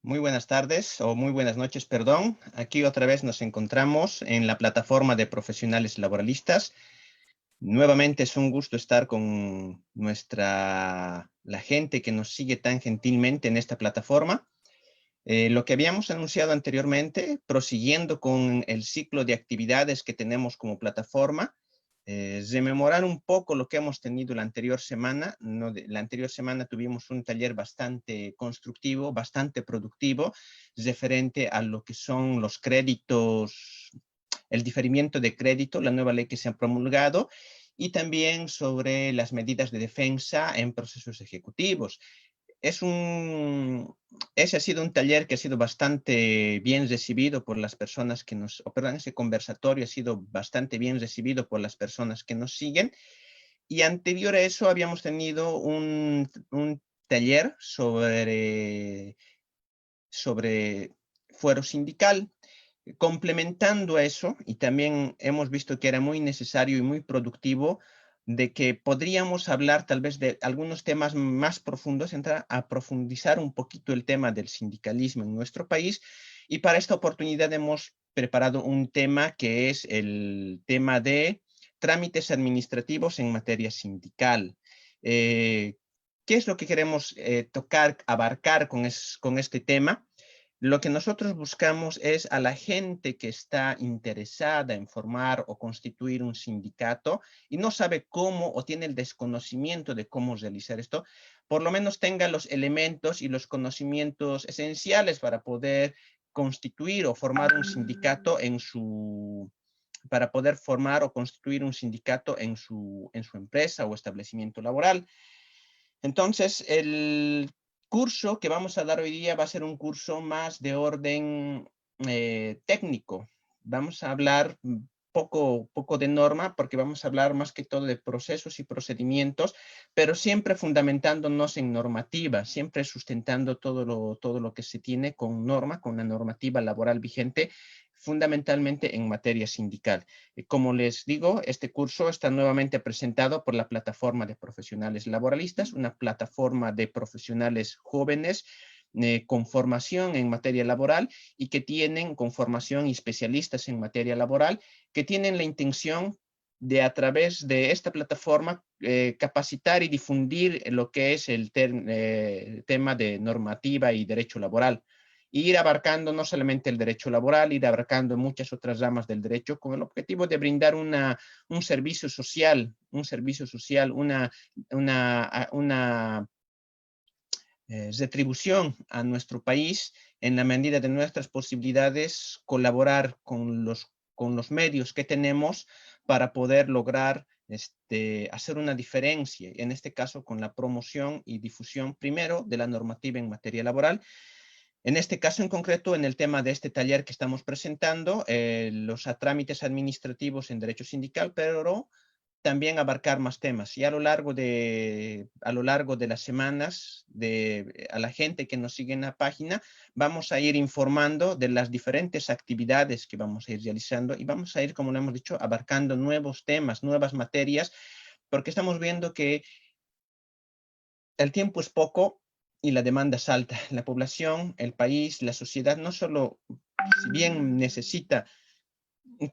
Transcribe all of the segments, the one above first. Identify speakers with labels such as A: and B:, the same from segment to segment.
A: Muy buenas tardes o muy buenas noches, perdón. Aquí otra vez nos encontramos en la plataforma de profesionales laboralistas. Nuevamente es un gusto estar con la gente que nos sigue tan gentilmente en esta plataforma. Lo que habíamos anunciado anteriormente, prosiguiendo con el ciclo de actividades que tenemos como plataforma, rememorar un poco lo que hemos tenido la anterior semana. La anterior semana tuvimos un taller bastante constructivo, bastante productivo, referente a lo que son los créditos, el diferimiento de crédito, la nueva ley que se ha promulgado, y también sobre las medidas de defensa en procesos ejecutivos. Ese ha sido un taller que ha sido bastante bien recibido por las personas que ese conversatorio ha sido bastante bien recibido por las personas que nos siguen. Y anterior a eso habíamos tenido un taller sobre fuero sindical. Complementando a eso, y también hemos visto que era muy necesario y muy productivo, de que podríamos hablar tal vez de algunos temas más profundos, entrar a profundizar un poquito el tema del sindicalismo en nuestro país, y para esta oportunidad hemos preparado un tema que es el tema de trámites administrativos en materia sindical. ¿Qué es lo que queremos tocar, abarcar con este tema? Lo que nosotros buscamos es a la gente que está interesada en formar o constituir un sindicato y no sabe cómo o tiene el desconocimiento de cómo realizar esto, por lo menos tenga los elementos y los conocimientos esenciales para poder constituir o formar un sindicato para poder formar o constituir un sindicato en su empresa o establecimiento laboral. Entonces, el curso que vamos a dar hoy día va a ser un curso más de orden técnico. Vamos a hablar poco de norma, porque vamos a hablar más que todo de procesos y procedimientos, pero siempre fundamentándonos en normativa, siempre sustentando todo lo que se tiene con norma, con la normativa laboral vigente, fundamentalmente en materia sindical. Como les digo, este curso está nuevamente presentado por la Plataforma de Profesionales Laboralistas, una plataforma de profesionales jóvenes con formación en materia laboral y que tienen con formación y especialistas en materia laboral, que tienen la intención de a través de esta plataforma capacitar y difundir lo que es el tema de normativa y derecho laboral. Y ir abarcando no solamente el derecho laboral, ir abarcando muchas otras ramas del derecho con el objetivo de brindar un servicio social, una retribución a nuestro país en la medida de nuestras posibilidades, colaborar con los medios que tenemos para poder lograr hacer una diferencia, en este caso con la promoción y difusión primero de la normativa en materia laboral. En este caso en concreto, en el tema de este taller que estamos presentando, los trámites administrativos en derecho sindical, pero también abarcar más temas. Y a lo largo de las semanas, a la gente que nos sigue en la página, vamos a ir informando de las diferentes actividades que vamos a ir realizando y vamos a ir, como lo hemos dicho, abarcando nuevos temas, nuevas materias, porque estamos viendo que el tiempo es poco y la demanda es alta. La población, el país, la sociedad, no solo, si bien necesita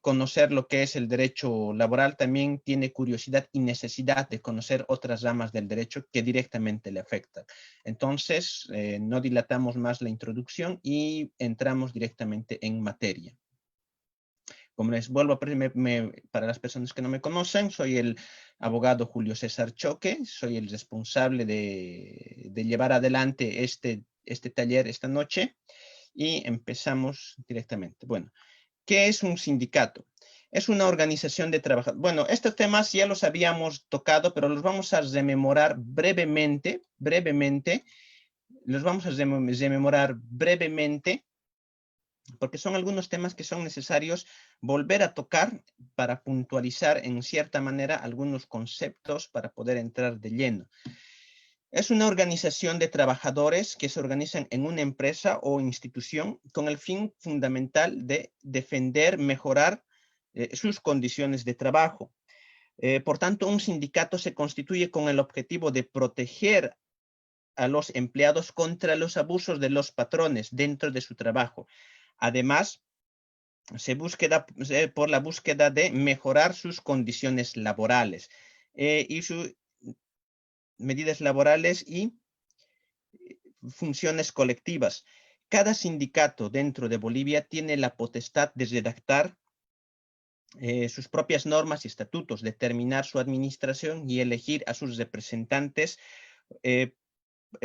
A: conocer lo que es el derecho laboral, también tiene curiosidad y necesidad de conocer otras ramas del derecho que directamente le afectan. Entonces, no dilatamos más la introducción y entramos directamente en materia. Como les vuelvo a para las personas que no me conocen, soy el abogado Julio César Choque, soy el responsable de llevar adelante este taller esta noche y empezamos directamente. Bueno, ¿qué es un sindicato? Es una organización de trabajadores. Bueno, estos temas ya los habíamos tocado, pero los vamos a rememorar brevemente, los vamos a rememorar brevemente, porque son algunos temas que son necesarios volver a tocar para puntualizar en cierta manera algunos conceptos para poder entrar de lleno. Es una organización de trabajadores que se organizan en una empresa o institución con el fin fundamental de defender, mejorar sus condiciones de trabajo. Por tanto, un sindicato se constituye con el objetivo de proteger a los empleados contra los abusos de los patrones dentro de su trabajo. Además, por la búsqueda de mejorar sus condiciones laborales y sus medidas laborales y funciones colectivas. Cada sindicato dentro de Bolivia tiene la potestad de redactar sus propias normas y estatutos, determinar su administración y elegir a sus representantes eh,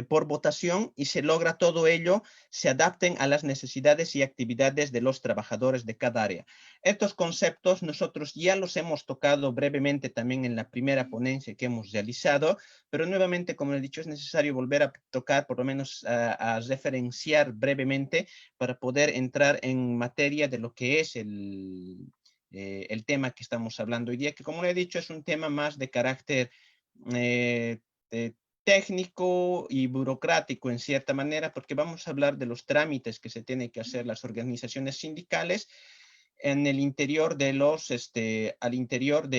A: por votación, y se logra todo ello se adapten a las necesidades y actividades de los trabajadores de cada área. Estos conceptos nosotros ya los hemos tocado brevemente también en la primera ponencia que hemos realizado, pero nuevamente, como he dicho, es necesario volver a tocar, por lo menos a referenciar brevemente para poder entrar en materia de lo que es el tema que estamos hablando hoy día, que como le he dicho es un tema más de carácter eh, técnico y burocrático en cierta manera, porque vamos a hablar de los trámites que se tienen que hacer las organizaciones sindicales en el interior de al interior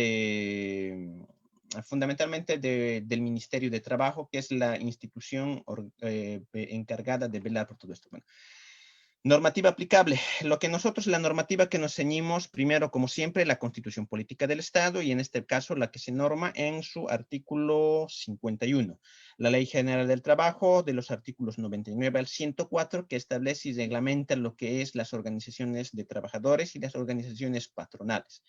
A: fundamentalmente del Ministerio de Trabajo, que es la institución encargada de velar por todo esto. Bueno, normativa aplicable. La normativa que nos ceñimos, primero, como siempre, la Constitución Política del Estado, y en este caso la que se norma en su artículo 51. La Ley General del Trabajo, de los artículos 99 al 104, que establece y reglamenta lo que es las organizaciones de trabajadores y las organizaciones patronales.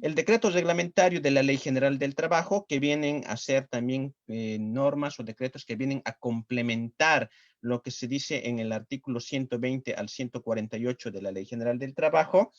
A: El decreto reglamentario de la Ley General del Trabajo, que vienen a ser también normas o decretos que vienen a complementar lo que se dice en el artículo 120 al 148 de la Ley General del Trabajo.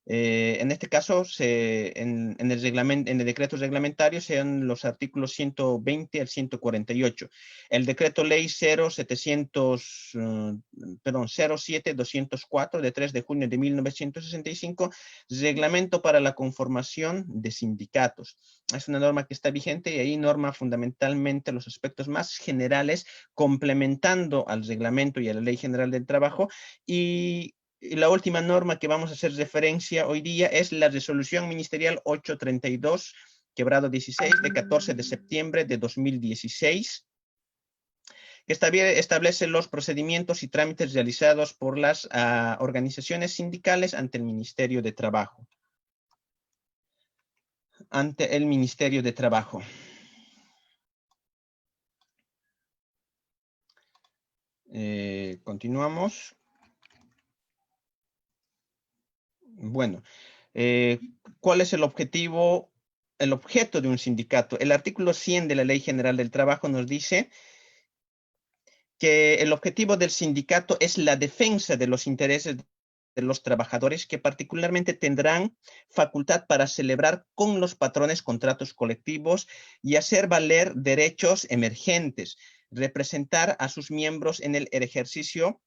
A: En este caso, en el decreto reglamentario sean los artículos 120 al 148. El decreto ley 07-204 de 3 de junio de 1965, reglamento para la conformación de sindicatos. Es una norma que está vigente y ahí norma fundamentalmente los aspectos más generales, complementando al reglamento y a la Ley General del Trabajo. Y la última norma que vamos a hacer referencia hoy día es la resolución ministerial 832, quebrado 16, de 14 de septiembre de 2016, que establece los procedimientos y trámites realizados por las organizaciones sindicales ante el Ministerio de Trabajo. Ante el Ministerio de Trabajo. Continuamos. Bueno, ¿cuál es el objetivo, el objeto de un sindicato? El artículo 100 de la Ley General del Trabajo nos dice que el objetivo del sindicato es la defensa de los intereses de los trabajadores, que particularmente tendrán facultad para celebrar con los patrones contratos colectivos y hacer valer derechos emergentes, representar a sus miembros en el ejercicio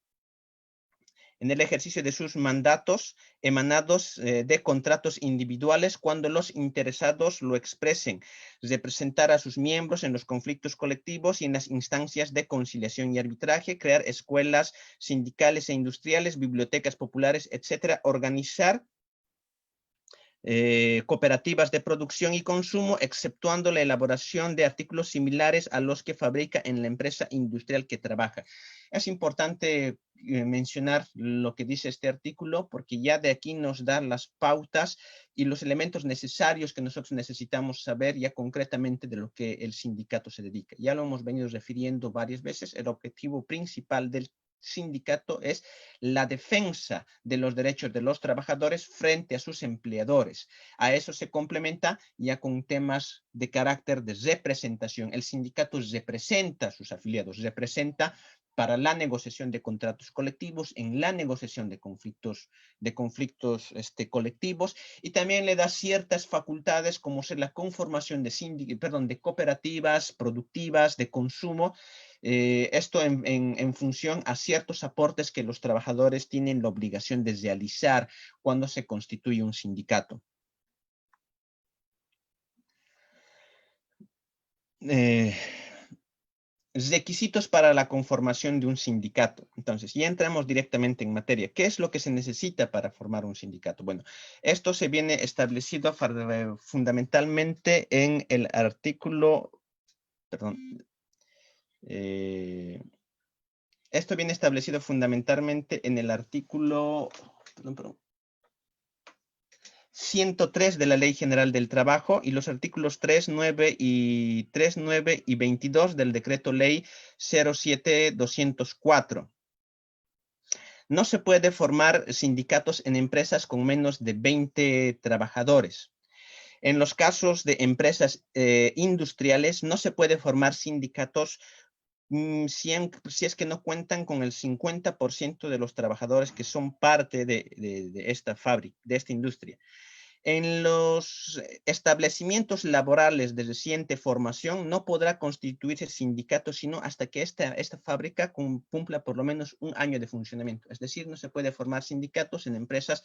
A: de sus mandatos emanados de contratos individuales cuando los interesados lo expresen, representar a sus miembros en los conflictos colectivos y en las instancias de conciliación y arbitraje, crear escuelas sindicales e industriales, bibliotecas populares, etcétera, organizar cooperativas de producción y consumo, exceptuando la elaboración de artículos similares a los que fabrica en la empresa industrial que trabaja. Es importante mencionar lo que dice este artículo, porque ya de aquí nos da las pautas y los elementos necesarios que nosotros necesitamos saber ya concretamente de lo que el sindicato se dedica. Ya lo hemos venido refiriendo varias veces. El objetivo principal del sindicato es la defensa de los derechos de los trabajadores frente a sus empleadores. A eso se complementa ya con temas de carácter de representación. El sindicato representa a sus afiliados, representa para la negociación de contratos colectivos, en la negociación de conflictos colectivos, y también le da ciertas facultades como ser la conformación de cooperativas productivas de consumo, esto en función a ciertos aportes que los trabajadores tienen la obligación de realizar cuando se constituye un sindicato. Requisitos para la conformación de un sindicato. Entonces, ya entramos directamente en materia. ¿Qué es lo que se necesita para formar un sindicato? Bueno, esto se viene establecido fundamentalmente en el artículo, perdón, esto viene establecido fundamentalmente en el artículo, perdón, 103 de la Ley General del Trabajo y los artículos 3, 9 y 22 del Decreto Ley 07-204. No se puede formar sindicatos en empresas con menos de 20 trabajadores. En los casos de empresas industriales no se puede formar sindicatos si es que no cuentan con el 50% de los trabajadores que son parte de esta fábrica, de esta industria. En los establecimientos laborales de reciente formación no podrá constituirse sindicato sino hasta que esta fábrica cumpla por lo menos un año de funcionamiento. Es decir, no se puede formar sindicatos en empresas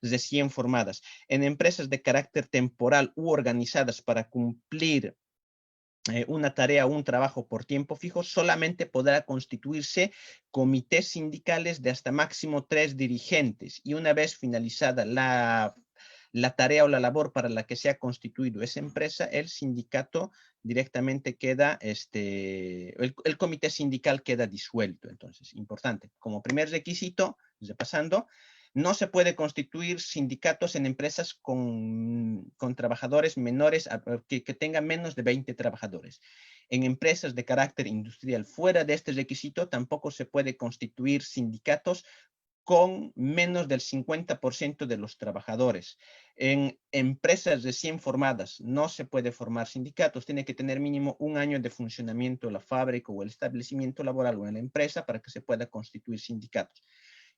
A: recién formadas. En empresas de carácter temporal u organizadas para cumplir una tarea o un trabajo por tiempo fijo, solamente podrá constituirse comités sindicales de hasta máximo 3 dirigentes. Y una vez finalizada la tarea o la labor para la que se ha constituido esa empresa, el sindicato directamente queda, el comité sindical queda disuelto. Entonces, importante, como primer requisito, repasando, no se puede constituir sindicatos en empresas con trabajadores menores, que tengan menos de 20 trabajadores. En empresas de carácter industrial fuera de este requisito, tampoco se puede constituir sindicatos con menos del 50% de los trabajadores. En empresas recién formadas no se puede formar sindicatos, tiene que tener mínimo un año de funcionamiento la fábrica o el establecimiento laboral o en la empresa para que se pueda constituir sindicatos.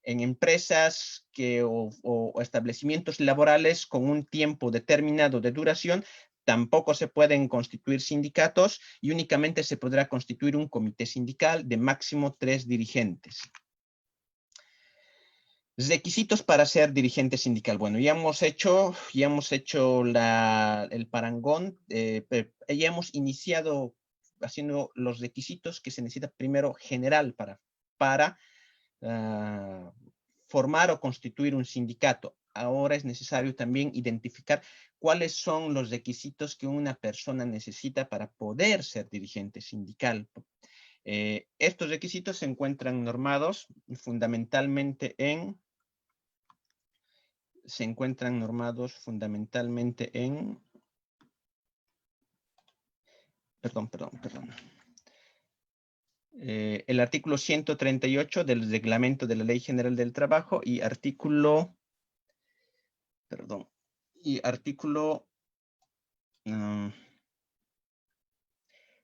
A: En empresas o establecimientos laborales con un tiempo determinado de duración, tampoco se pueden constituir sindicatos y únicamente se podrá constituir un comité sindical de máximo 3 dirigentes. Requisitos para ser dirigente sindical. Bueno, ya hemos hecho el parangón, ya hemos iniciado haciendo los requisitos que se necesita primero general para formar o constituir un sindicato. Ahora es necesario también identificar cuáles son los requisitos que una persona necesita para poder ser dirigente sindical. Estos requisitos se encuentran normados fundamentalmente en el artículo 138 del reglamento de la Ley General del Trabajo y artículo,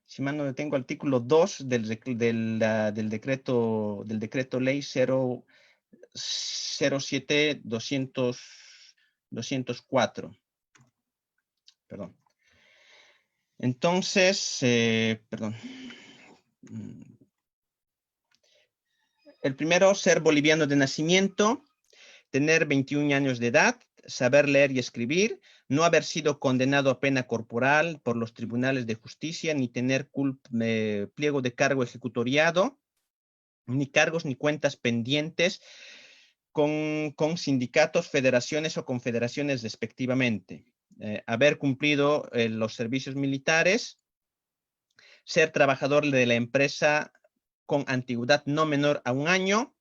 A: si mal no me tengo, artículo 2 del decreto ley 07-204. Perdón. Entonces, el primero, ser boliviano de nacimiento, tener 21 años de edad, saber leer y escribir, no haber sido condenado a pena corporal por los tribunales de justicia, ni tener pliego de cargo ejecutoriado, ni cargos ni cuentas pendientes con sindicatos, federaciones o confederaciones respectivamente. Haber cumplido los servicios militares, ser trabajador de la empresa con antigüedad no menor a un año,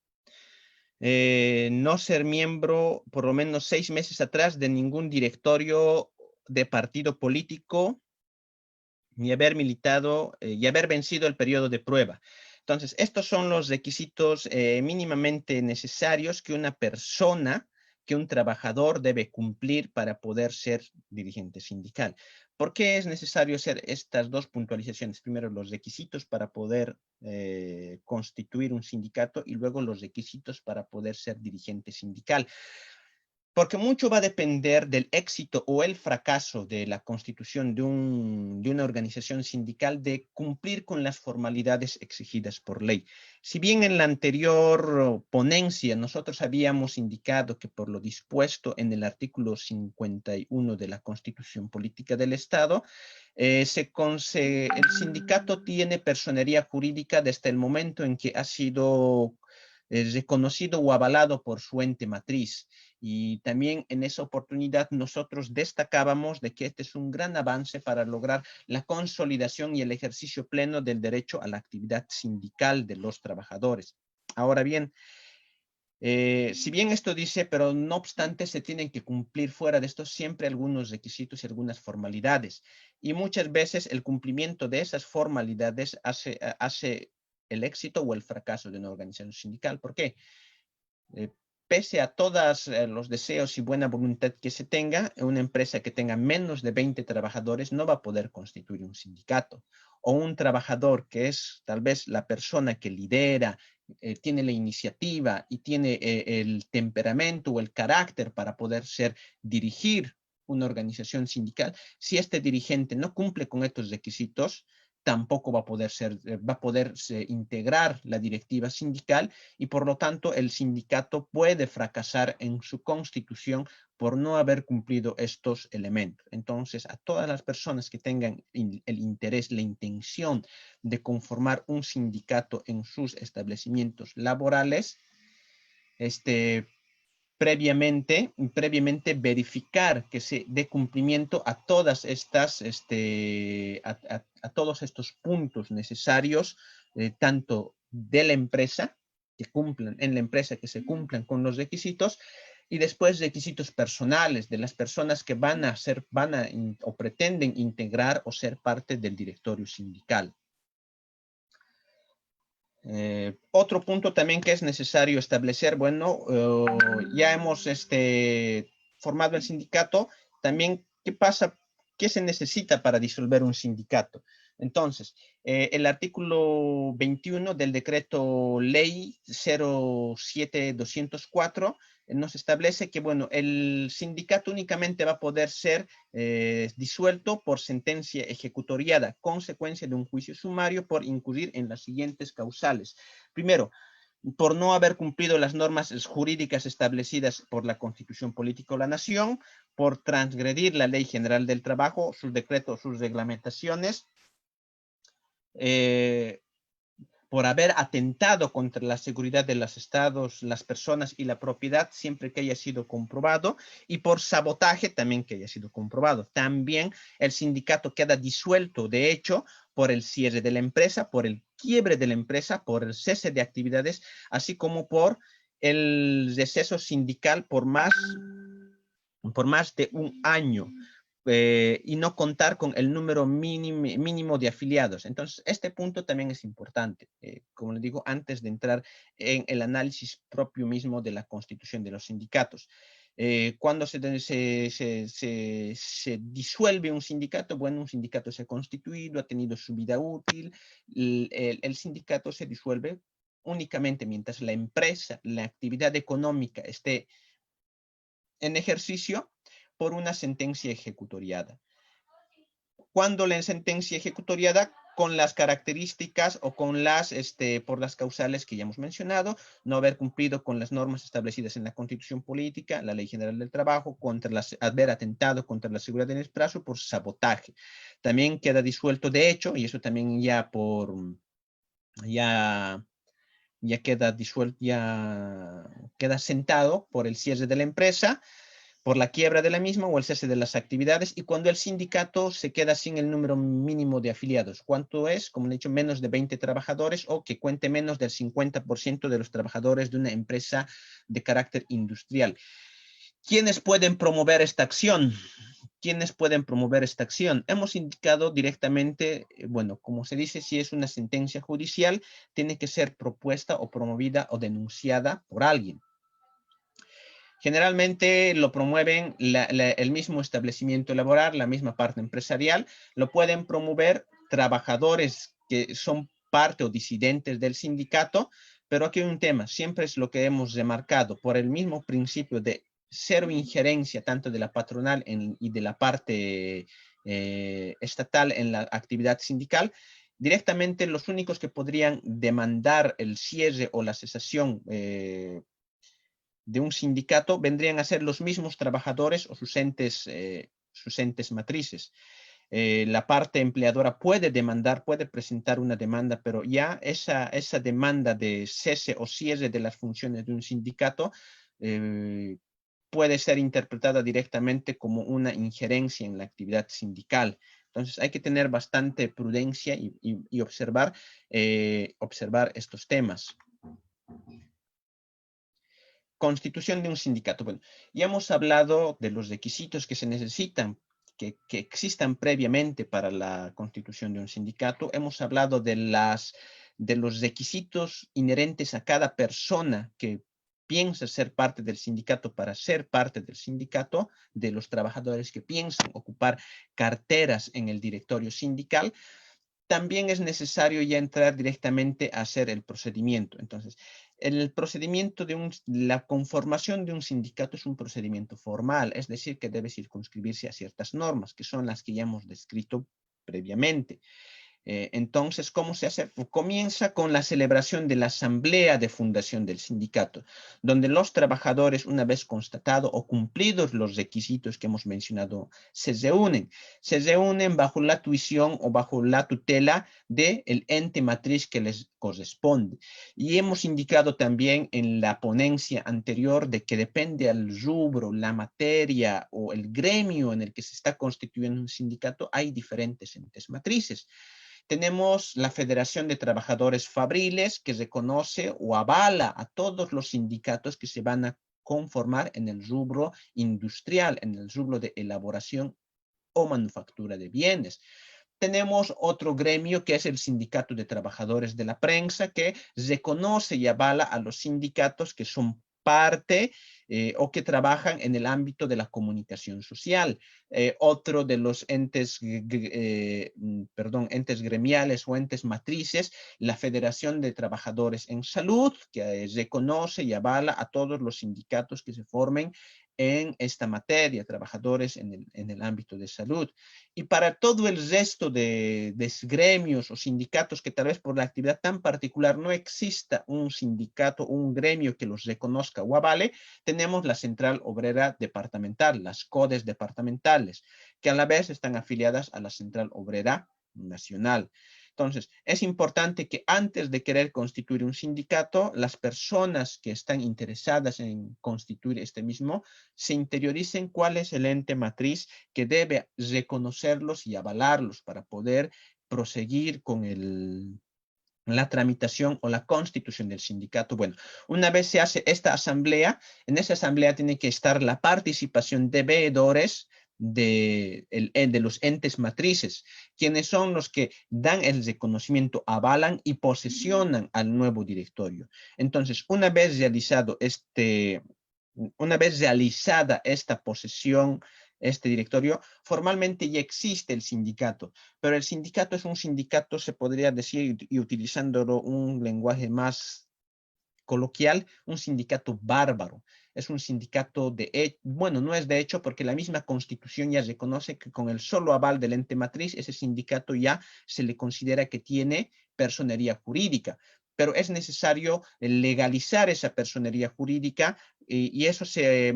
A: no ser miembro por lo menos 6 meses atrás de ningún directorio de partido político, ni haber militado y haber vencido el periodo de prueba. Entonces, estos son los requisitos mínimamente necesarios que una persona, que un trabajador debe cumplir para poder ser dirigente sindical. ¿Por qué es necesario hacer estas dos puntualizaciones? Primero, los requisitos para poder constituir un sindicato y luego los requisitos para poder ser dirigente sindical. Porque mucho va a depender del éxito o el fracaso de la constitución de una organización sindical de cumplir con las formalidades exigidas por ley. Si bien en la anterior ponencia nosotros habíamos indicado que por lo dispuesto en el artículo 51 de la Constitución Política del Estado, el sindicato tiene personería jurídica desde el momento en que ha sido reconocido o avalado por su ente matriz. Y también en esa oportunidad nosotros destacábamos de que este es un gran avance para lograr la consolidación y el ejercicio pleno del derecho a la actividad sindical de los trabajadores. Ahora bien, si bien esto dice, pero no obstante se tienen que cumplir fuera de esto siempre algunos requisitos y algunas formalidades. Y muchas veces el cumplimiento de esas formalidades hace el éxito o el fracaso de una organización sindical. ¿Por qué? Pese a todos los deseos y buena voluntad que se tenga, una empresa que tenga menos de 20 trabajadores no va a poder constituir un sindicato. O un trabajador que es tal vez la persona que lidera, tiene la iniciativa y tiene el temperamento o el carácter para poder dirigir una organización sindical, si este dirigente no cumple con estos requisitos, tampoco va a poder integrar la directiva sindical y por lo tanto el sindicato puede fracasar en su constitución por no haber cumplido estos elementos. Entonces, a todas las personas que tengan el interés, la intención de conformar un sindicato en sus establecimientos laborales, previamente verificar que se dé cumplimiento a todas estas, a todos estos puntos necesarios, tanto de la empresa, que cumplan en la empresa, que se cumplan con los requisitos, y después requisitos personales de las personas que o pretenden integrar o ser parte del directorio sindical. Otro punto también que es necesario establecer, bueno, ya hemos formado el sindicato, también qué pasa, qué se necesita para disolver un sindicato. Entonces, el artículo 21 del decreto ley 07204 nos establece que, bueno, el sindicato únicamente va a poder ser disuelto por sentencia ejecutoriada, consecuencia de un juicio sumario por incurrir en las siguientes causales. Primero, por no haber cumplido las normas jurídicas establecidas por la Constitución Política de la Nación, por transgredir la Ley General del Trabajo, sus decretos, sus reglamentaciones, por haber atentado contra la seguridad de los estados, las personas y la propiedad, siempre que haya sido comprobado, y por sabotaje también que haya sido comprobado. También el sindicato queda disuelto, de hecho, por el cierre de la empresa, por el quiebre de la empresa, por el cese de actividades, así como por el receso sindical por más de un año. Y no contar con el número mínimo de afiliados. Entonces, este punto también es importante, como les digo, antes de entrar en el análisis propio mismo de la constitución de los sindicatos. Cuando se disuelve un sindicato, bueno, un sindicato se ha constituido, ha tenido su vida útil, el sindicato se disuelve únicamente mientras la empresa, la actividad económica esté en ejercicio por una sentencia ejecutoriada. Cuando la sentencia ejecutoriada, con las características o con por las causales que ya hemos mencionado, no haber cumplido con las normas establecidas en la Constitución Política, la Ley General del Trabajo, haber atentado contra la seguridad del plazo por sabotaje. También queda disuelto de hecho, y eso también ya queda disuelto, ya queda sentado por el cierre de la empresa, por la quiebra de la misma o el cese de las actividades, y cuando el sindicato se queda sin el número mínimo de afiliados. ¿Cuánto es? Como he dicho, menos de 20 trabajadores o que cuente menos del 50% de los trabajadores de una empresa de carácter industrial. ¿Quiénes pueden promover esta acción? ¿Quiénes pueden promover esta acción? Hemos indicado directamente, bueno, como se dice, si es una sentencia judicial, tiene que ser propuesta o promovida o denunciada por alguien. Generalmente lo promueven el mismo establecimiento laboral, la misma parte empresarial, lo pueden promover trabajadores que son parte o disidentes del sindicato, pero aquí hay un tema, siempre es lo que hemos remarcado, por el mismo principio de cero injerencia tanto de la patronal y de la parte estatal en la actividad sindical. Directamente los únicos que podrían demandar el cierre o la cesación de un sindicato vendrían a ser los mismos trabajadores o sus entes matrices. La parte empleadora puede demandar, puede presentar una demanda, pero ya esa demanda de cese o cierre de las funciones de un sindicato puede ser interpretada directamente como una injerencia en la actividad sindical. Entonces hay que tener bastante prudencia y observar estos temas. Constitución de un sindicato. Bueno, ya hemos hablado de los requisitos que se necesitan, que existan previamente para la constitución de un sindicato. Hemos hablado de los requisitos inherentes a cada persona que piensa ser parte del sindicato para ser parte del sindicato, de los trabajadores que piensan ocupar carteras en el directorio sindical. También es necesario ya entrar directamente a hacer el procedimiento. Entonces, el procedimiento la conformación de un sindicato es un procedimiento formal, es decir, que debe circunscribirse a ciertas normas, que son las que ya hemos descrito previamente. Entonces, ¿cómo se hace? Comienza con la celebración de la asamblea de fundación del sindicato, donde los trabajadores, una vez constatado o cumplidos los requisitos que hemos mencionado, se reúnen bajo la tuición o bajo la tutela del ente matriz que les corresponde. Y hemos indicado también en la ponencia anterior de que depende al rubro, la materia o el gremio en el que se está constituyendo un sindicato, hay diferentes entes matrices. Tenemos la Federación de Trabajadores Fabriles, que reconoce o avala a todos los sindicatos que se van a conformar en el rubro industrial, en el rubro de elaboración o manufactura de bienes. Tenemos otro gremio que es el Sindicato de Trabajadores de la Prensa, que reconoce y avala a los sindicatos que son parte o que trabajan en el ámbito de la comunicación social. Otro de los entes gremiales o entes matrices, la Federación de Trabajadores en Salud, que reconoce y avala a todos los sindicatos que se formen en esta materia, trabajadores en el ámbito de salud. Y para todo el resto de gremios o sindicatos que tal vez por la actividad tan particular no exista un sindicato, un gremio que los reconozca o avale, tenemos la Central Obrera Departamental, las CODES departamentales, que a la vez están afiliadas a la Central Obrera Nacional. Entonces, es importante que antes de querer constituir un sindicato, las personas que están interesadas en constituir este mismo se interioricen cuál es el ente matriz que debe reconocerlos y avalarlos para poder proseguir con la tramitación o la constitución del sindicato. Bueno, una vez se hace esta asamblea, en esa asamblea tiene que estar la participación de veedores de los entes matrices, quienes son los que dan el reconocimiento, avalan y posesionan al nuevo directorio. Entonces, una vez realizada esta posesión, este directorio, formalmente ya existe el sindicato, pero el sindicato es un sindicato, se podría decir, y utilizándolo un lenguaje más coloquial, un sindicato bárbaro. Es un sindicato bueno, no es de hecho porque la misma Constitución ya reconoce que con el solo aval del ente matriz, ese sindicato ya se le considera que tiene personería jurídica, pero es necesario legalizar esa personería jurídica y eso se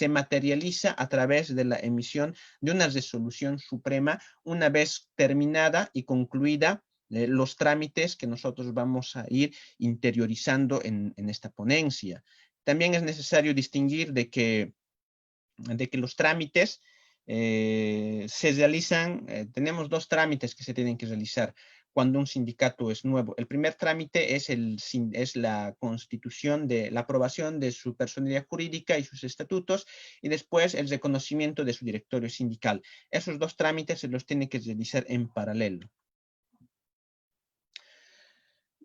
A: materializa a través de la emisión de una resolución suprema una vez terminada y concluida los trámites que nosotros vamos a ir interiorizando en esta ponencia. También es necesario distinguir de que los trámites se realizan, tenemos dos trámites que se tienen que realizar cuando un sindicato es nuevo. El primer trámite es la constitución la aprobación de su personalidad jurídica y sus estatutos, y después el reconocimiento de su directorio sindical. Esos dos trámites se los tiene que realizar en paralelo.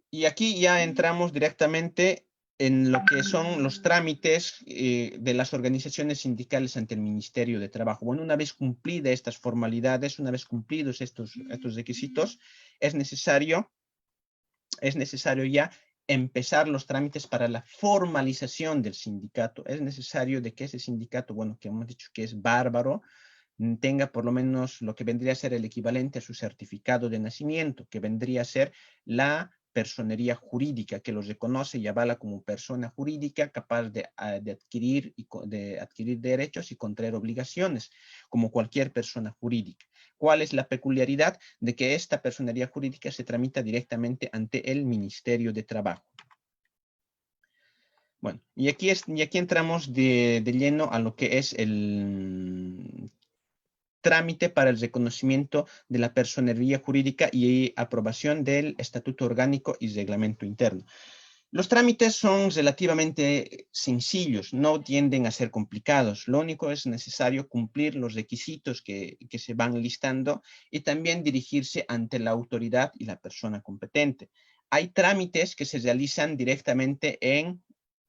A: Y aquí ya entramos directamente en lo que son los trámites de las organizaciones sindicales ante el Ministerio de Trabajo. Bueno, una vez cumplidas estas formalidades, una vez cumplidos estos requisitos, es necesario ya empezar los trámites para la formalización del sindicato. Es necesario de que ese sindicato, bueno, que hemos dicho que es bárbaro, tenga por lo menos lo que vendría a ser el equivalente a su certificado de nacimiento, que vendría a ser la personería jurídica, que los reconoce y avala como persona jurídica capaz de adquirir derechos y contraer obligaciones, como cualquier persona jurídica. ¿Cuál es la peculiaridad? De que esta personería jurídica se tramita directamente ante el Ministerio de Trabajo. Bueno, y aquí entramos de lleno a lo que es el trámite para el reconocimiento de la personería jurídica y aprobación del Estatuto Orgánico y Reglamento Interno. Los trámites son relativamente sencillos, no tienden a ser complicados. Lo único es necesario cumplir los requisitos que se van listando y también dirigirse ante la autoridad y la persona competente. Hay trámites que se realizan directamente en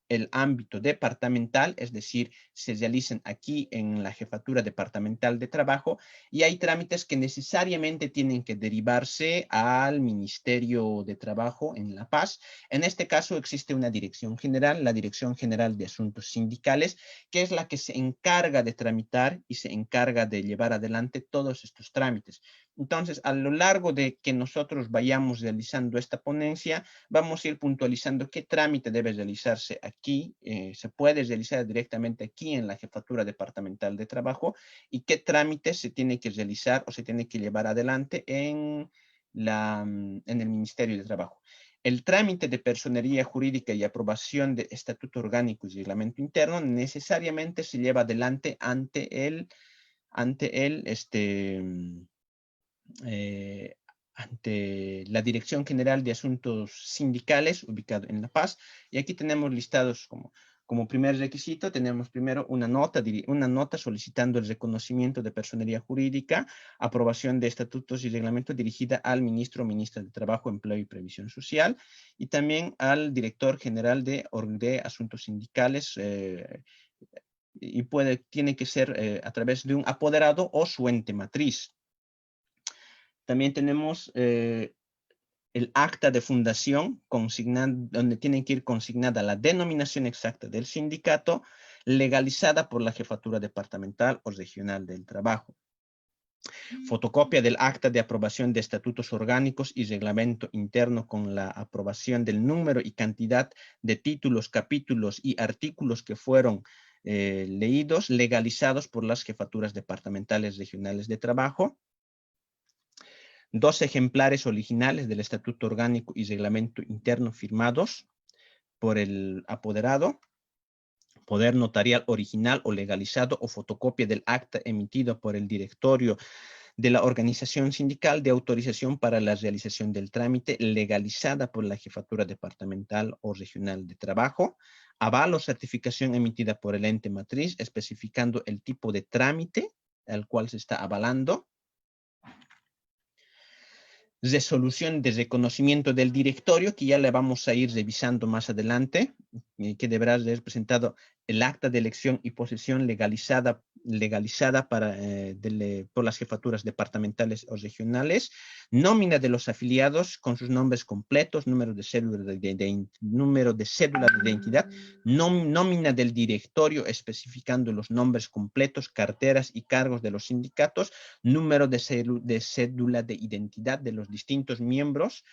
A: el ámbito departamental, es decir, se realizan aquí en la Jefatura Departamental de Trabajo, y hay trámites que necesariamente tienen que derivarse al Ministerio de Trabajo en La Paz. En este caso existe una dirección general, la Dirección General de Asuntos Sindicales, que es la que se encarga de tramitar y se encarga de llevar adelante todos estos trámites. Entonces, a lo largo de que nosotros vayamos realizando esta ponencia, vamos a ir puntualizando qué trámite debe realizarse aquí, se puede realizar directamente aquí en la Jefatura Departamental de Trabajo, y qué trámite se tiene que realizar o se tiene que llevar adelante en el Ministerio de Trabajo. El trámite de personería jurídica y aprobación de estatuto orgánico y reglamento interno necesariamente se lleva adelante eh, ante la Dirección General de Asuntos Sindicales, ubicado en La Paz. Y aquí tenemos listados como primer requisito, tenemos primero una nota solicitando el reconocimiento de personería jurídica, aprobación de estatutos y reglamentos dirigida al ministro o ministra de Trabajo, Empleo y Previsión Social, y también al director general de Asuntos Sindicales, y tiene que ser a través de un apoderado o su ente matriz. También tenemos el acta de fundación, donde tiene que ir consignada la denominación exacta del sindicato, legalizada por la Jefatura Departamental o Regional del Trabajo. Fotocopia del acta de aprobación de estatutos orgánicos y reglamento interno con la aprobación del número y cantidad de títulos, capítulos y artículos que fueron leídos, legalizados por las Jefaturas Departamentales Regionales de Trabajo. 2 ejemplares originales del Estatuto Orgánico y Reglamento Interno firmados por el apoderado, poder notarial original o legalizado o fotocopia del acta emitido por el directorio de la organización sindical de autorización para la realización del trámite legalizada por la Jefatura Departamental o Regional de Trabajo, aval o certificación emitida por el ente matriz especificando el tipo de trámite al cual se está avalando, resolución de reconocimiento del directorio, que ya le vamos a ir revisando más adelante, que deberá ser presentado el acta de elección y posesión legalizada por las jefaturas departamentales o regionales, nómina de los afiliados con sus nombres completos, número de cédula de identidad, nómina del directorio especificando los nombres completos, carteras y cargos de los sindicatos, número de cédula de identidad de los distintos miembros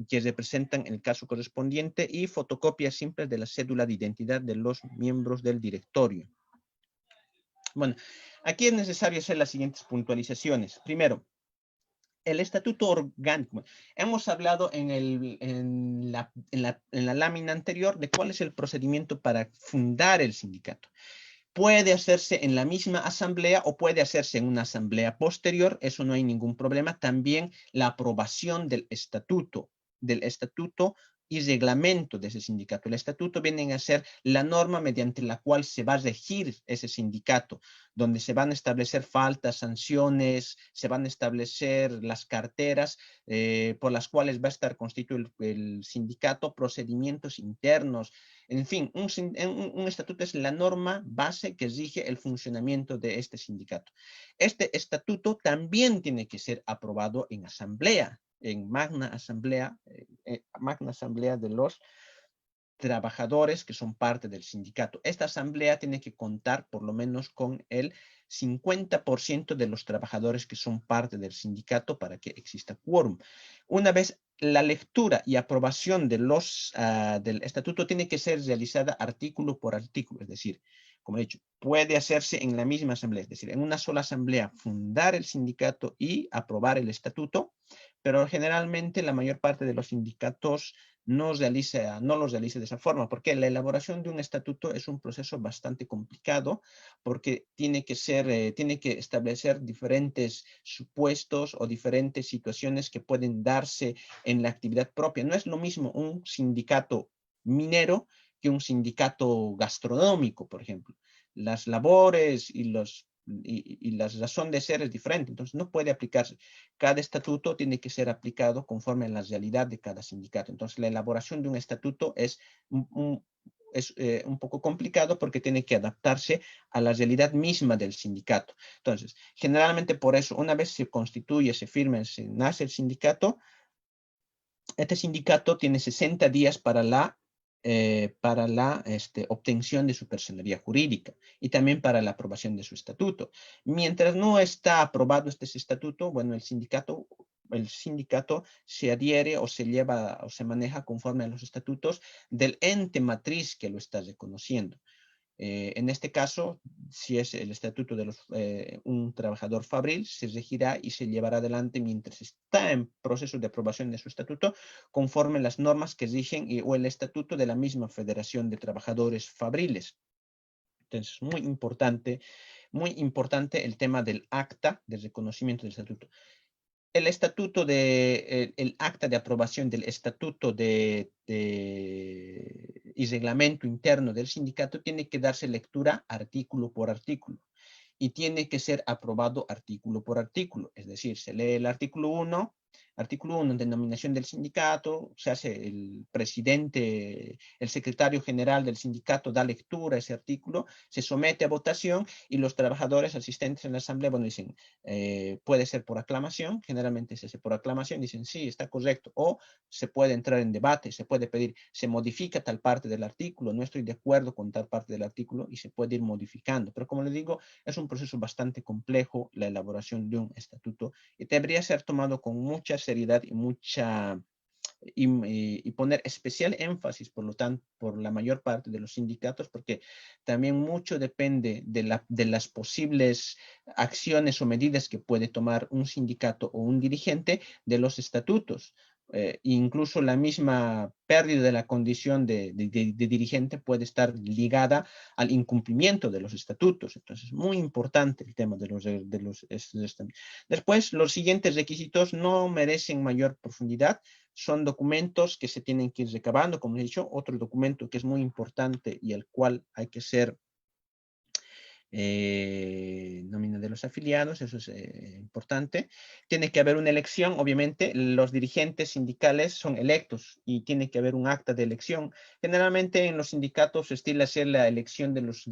A: que representan el caso correspondiente y fotocopias simples de la cédula de identidad de los miembros del directorio. Bueno, aquí es necesario hacer las siguientes puntualizaciones. Primero, el estatuto orgánico. Hemos hablado en la lámina anterior de cuál es el procedimiento para fundar el sindicato. Puede hacerse en la misma asamblea o puede hacerse en una asamblea posterior, eso no hay ningún problema. También la aprobación del estatuto y reglamento de ese sindicato. El estatuto viene a ser la norma mediante la cual se va a regir ese sindicato, donde se van a establecer faltas, sanciones, se van a establecer las carteras por las cuales va a estar constituido el sindicato, procedimientos internos. En fin, un estatuto es la norma base que rige el funcionamiento de este sindicato. Este estatuto también tiene que ser aprobado en asamblea, en magna asamblea de los trabajadores que son parte del sindicato. Esta asamblea tiene que contar por lo menos con el 50% de los trabajadores que son parte del sindicato para que exista quórum. Una vez la lectura y aprobación de del estatuto tiene que ser realizada artículo por artículo, es decir, como he dicho, puede hacerse en la misma asamblea, es decir, en una sola asamblea fundar el sindicato y aprobar el estatuto, pero generalmente la mayor parte de los sindicatos no los realiza de esa forma, porque la elaboración de un estatuto es un proceso bastante complicado, porque tiene que establecer diferentes supuestos o diferentes situaciones que pueden darse en la actividad propia. No es lo mismo un sindicato minero que un sindicato gastronómico, por ejemplo. Las labores y la razón de ser es diferente, entonces no puede aplicarse. Cada estatuto tiene que ser aplicado conforme a la realidad de cada sindicato. Entonces la elaboración de un estatuto es un poco complicado porque tiene que adaptarse a la realidad misma del sindicato. Entonces, generalmente por eso, una vez se constituye, se firma, se nace el sindicato, este sindicato tiene 60 días para la obtención de su personería jurídica y también para la aprobación de su estatuto. Mientras no está aprobado este estatuto, bueno, el sindicato se adhiere o se lleva o se maneja conforme a los estatutos del ente matriz que lo está reconociendo. En este caso, si es el estatuto de un trabajador fabril, se regirá y se llevará adelante mientras está en proceso de aprobación de su estatuto, conforme las normas que rigen o el estatuto de la misma Federación de Trabajadores Fabriles. Entonces, muy importante el tema del acta de reconocimiento del estatuto. El estatuto el acta de aprobación del estatuto y reglamento interno del sindicato tiene que darse lectura artículo por artículo y tiene que ser aprobado artículo por artículo. Es decir, se lee el artículo 1, denominación del sindicato, se hace el presidente, el secretario general del sindicato da lectura a ese artículo, se somete a votación y los trabajadores asistentes en la asamblea, bueno, dicen, puede ser por aclamación, generalmente se hace por aclamación, dicen sí, está correcto, o se puede entrar en debate, se puede pedir, se modifica tal parte del artículo, no estoy de acuerdo con tal parte del artículo y se puede ir modificando, pero como les digo, es un proceso bastante complejo la elaboración de un estatuto y debería ser tomado con mucha seriedad y poner especial énfasis, por lo tanto, por la mayor parte de los sindicatos, porque también mucho depende de las posibles acciones o medidas que puede tomar un sindicato o un dirigente de los estatutos. Incluso la misma pérdida de la condición de dirigente puede estar ligada al incumplimiento de los estatutos. Entonces, es muy importante el tema de los estatutos. Después, los siguientes requisitos no merecen mayor profundidad. Son documentos que se tienen que ir recabando, como he dicho. Otro documento que es muy importante y el cual hay que ser nómina de los afiliados, eso es importante. Tiene que haber una elección, obviamente, los dirigentes sindicales son electos y tiene que haber un acta de elección. Generalmente en los sindicatos se estila hacer la elección de los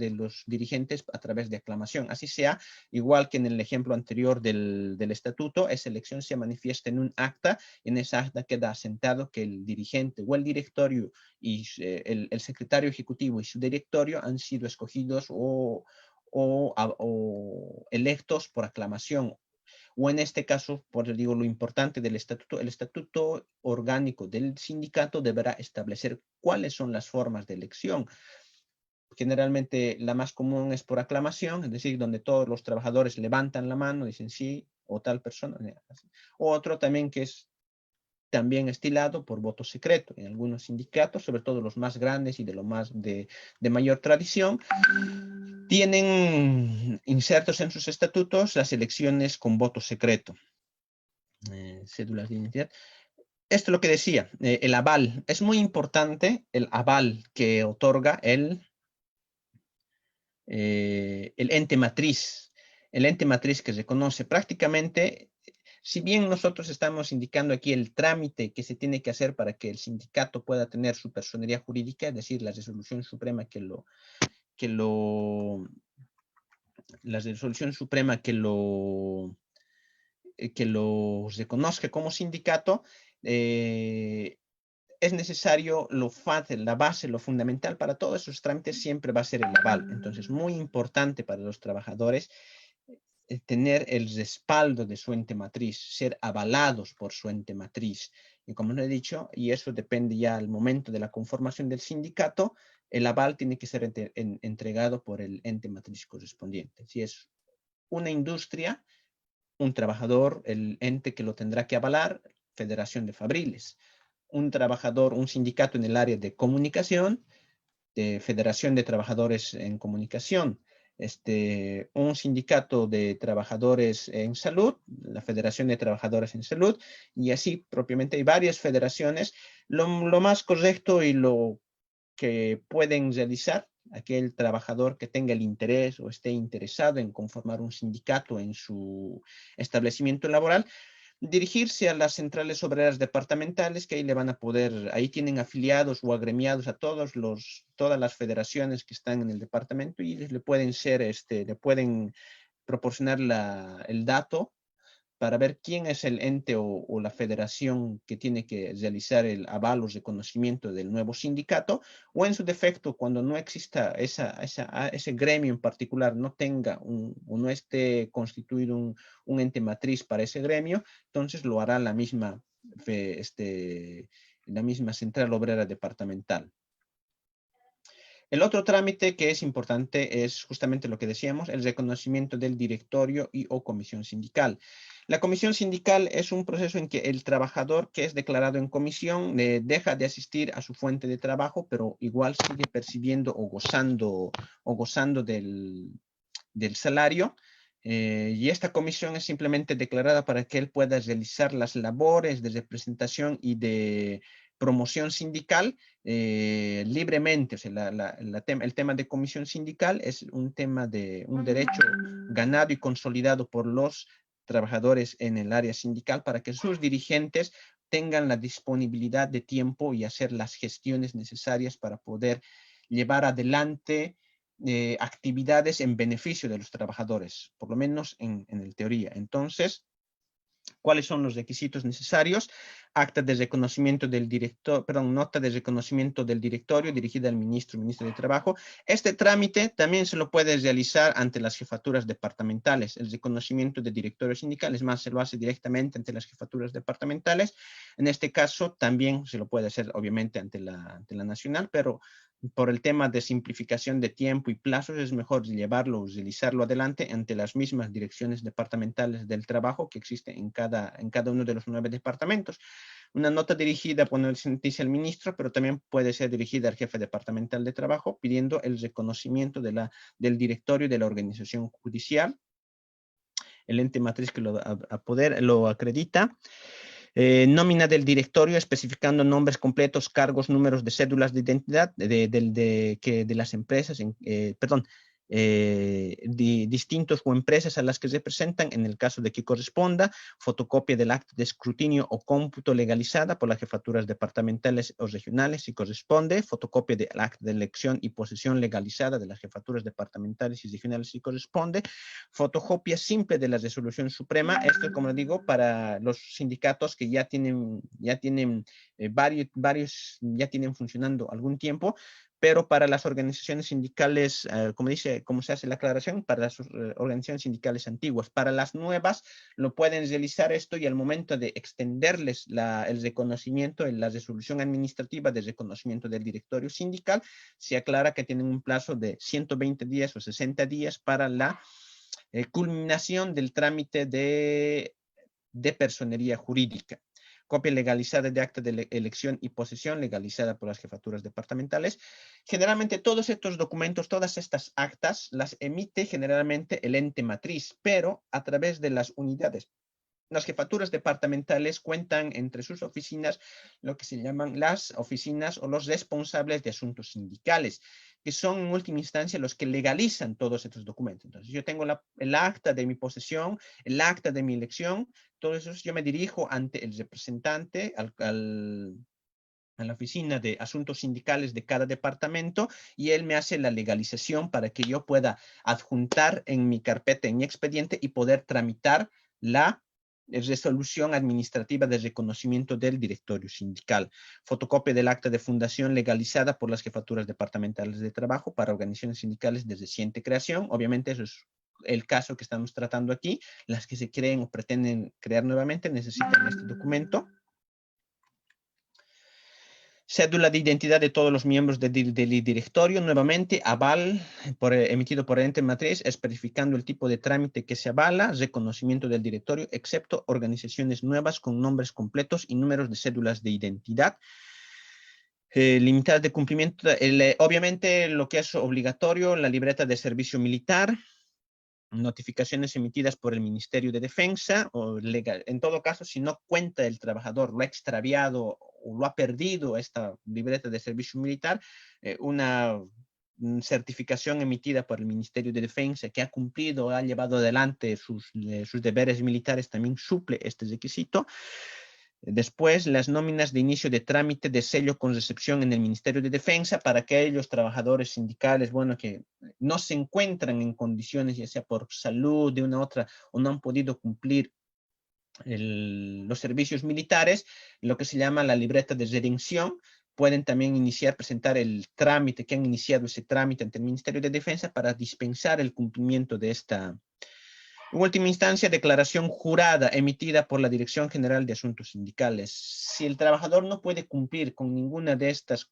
A: dirigentes a través de aclamación, así sea, igual que en el ejemplo anterior del estatuto, esa elección se manifiesta en un acta, y en esa acta queda asentado que el dirigente o el directorio y el secretario ejecutivo y su directorio han sido escogidos o electos por aclamación. O en este caso, por eso digo lo importante del estatuto, el estatuto orgánico del sindicato deberá establecer cuáles son las formas de elección. Generalmente la más común es por aclamación, es decir, donde todos los trabajadores levantan la mano, dicen sí, o tal persona. O otro también que es también estilado por voto secreto. En algunos sindicatos, sobre todo los más grandes y de mayor tradición, tienen insertos en sus estatutos las elecciones con voto secreto. Cédulas de identidad. Esto es lo que decía, el aval. Es muy importante el aval que otorga el ente matriz. El ente matriz que reconoce prácticamente, si bien nosotros estamos indicando aquí el trámite que se tiene que hacer para que el sindicato pueda tener su personería jurídica, es decir, la resolución suprema que lo reconozca como sindicato, es necesario la base, lo fundamental para todos esos trámites siempre va a ser el aval. Entonces, muy importante para los trabajadores tener el respaldo de su ente matriz, ser avalados por su ente matriz. Y como lo he dicho, y eso depende ya al momento de la conformación del sindicato, el aval tiene que ser entregado por el ente matriz correspondiente. Si es una industria, un trabajador, el ente que lo tendrá que avalar, Federación de Fabriles. Un trabajador, un sindicato en el área de comunicación, de Federación de Trabajadores en Comunicación. Un sindicato de trabajadores en salud, la Federación de Trabajadores en Salud, y así propiamente hay varias federaciones. Lo más correcto y lo que pueden realizar aquel trabajador que tenga el interés o esté interesado en conformar un sindicato en su establecimiento laboral, dirigirse a las centrales obreras departamentales, que ahí le van a poder, ahí tienen afiliados o agremiados a todas las federaciones que están en el departamento y le pueden le pueden proporcionar el dato para ver quién es el ente o la federación que tiene que realizar el aval o reconocimiento del nuevo sindicato, o en su defecto, cuando no exista ese gremio en particular, no tenga o no esté constituido un ente matriz para ese gremio, entonces lo hará la misma central obrera departamental. El otro trámite que es importante es justamente lo que decíamos, el reconocimiento del directorio y o comisión sindical. La comisión sindical es un proceso en que el trabajador que es declarado en comisión deja de asistir a su fuente de trabajo, pero igual sigue percibiendo o gozando del salario. Y esta comisión es simplemente declarada para que él pueda realizar las labores de representación y de promoción sindical libremente. O sea, el tema de comisión sindical es un tema de un derecho ganado y consolidado por los trabajadores en el área sindical para que sus dirigentes tengan la disponibilidad de tiempo y hacer las gestiones necesarias para poder llevar adelante actividades en beneficio de los trabajadores, por lo menos en el teoría. Entonces, ¿cuáles son los requisitos necesarios? Acta de reconocimiento del director, perdón, nota de reconocimiento del directorio dirigida al ministro de Trabajo. Este trámite también se lo puede realizar ante las jefaturas departamentales. El reconocimiento de directorio sindical, es más, se lo hace directamente ante las jefaturas departamentales. En este caso, también se lo puede hacer, obviamente, ante la nacional, pero por el tema de simplificación de tiempo y plazos, es mejor llevarlo, utilizarlo adelante ante las mismas direcciones departamentales del trabajo que existen en cada uno de los 9 departamentos. Una nota dirigida, bueno, dice el ministro, pero también puede ser dirigida al jefe departamental de trabajo pidiendo el reconocimiento del directorio de la organización judicial, el ente matriz que lo acredita. Nómina del directorio especificando nombres completos, cargos, números de cédulas de identidad de las empresas, distintos o empresas a las que representan en el caso de que corresponda, fotocopia del acta de escrutinio o cómputo legalizada por las jefaturas departamentales o regionales si corresponde, fotocopia del acta de elección y posesión legalizada de las jefaturas departamentales y regionales si corresponde, fotocopia simple de la resolución suprema. Esto, como digo, para los sindicatos que ya tienen varios ya tienen funcionando algún tiempo, pero para las organizaciones sindicales, como se hace la aclaración, para las organizaciones sindicales antiguas, para las nuevas lo pueden realizar esto y al momento de extenderles el reconocimiento, la resolución administrativa de reconocimiento del directorio sindical, se aclara que tienen un plazo de 120 días o 60 días para la culminación del trámite de personería jurídica. Copia legalizada de acta de elección y posesión legalizada por las jefaturas departamentales. Generalmente todos estos documentos, todas estas actas, las emite generalmente el ente matriz, pero a través de las unidades. Las jefaturas departamentales cuentan entre sus oficinas lo que se llaman las oficinas o los responsables de asuntos sindicales, que son en última instancia los que legalizan todos estos documentos. Entonces, yo tengo el acta de mi posesión, el acta de mi elección, todo eso yo me dirijo ante el representante, a la oficina de asuntos sindicales de cada departamento y él me hace la legalización para que yo pueda adjuntar en mi carpeta, en mi expediente y poder tramitar la resolución administrativa de reconocimiento del directorio sindical. Fotocopia del acta de fundación legalizada por las jefaturas departamentales de trabajo para organizaciones sindicales de reciente creación. Obviamente eso es el caso que estamos tratando aquí. Las que se creen o pretenden crear nuevamente necesitan este documento. Cédula de identidad de todos los miembros del directorio, nuevamente, aval emitido por el ente matriz, especificando el tipo de trámite que se avala, reconocimiento del directorio, excepto organizaciones nuevas con nombres completos y números de cédulas de identidad. Limitadas de cumplimiento, obviamente lo que es obligatorio, la libreta de servicio militar, notificaciones emitidas por el Ministerio de Defensa, o legal. En todo caso, si no cuenta el trabajador, lo ha extraviado o lo ha perdido esta libreta de servicio militar, una certificación emitida por el Ministerio de Defensa que ha cumplido, ha llevado adelante sus deberes militares, también suple este requisito. Después, las nóminas de inicio de trámite de sello con recepción en el Ministerio de Defensa para aquellos trabajadores sindicales, bueno, que no se encuentran en condiciones, ya sea por salud, de una u otra, o no han podido cumplir los servicios militares, lo que se llama la libreta de redención. Pueden también presentar el trámite, que han iniciado ese trámite ante el Ministerio de Defensa para dispensar el cumplimiento de esta. En última instancia, declaración jurada emitida por la Dirección General de Asuntos Sindicales. Si el trabajador no puede cumplir con ninguna de estas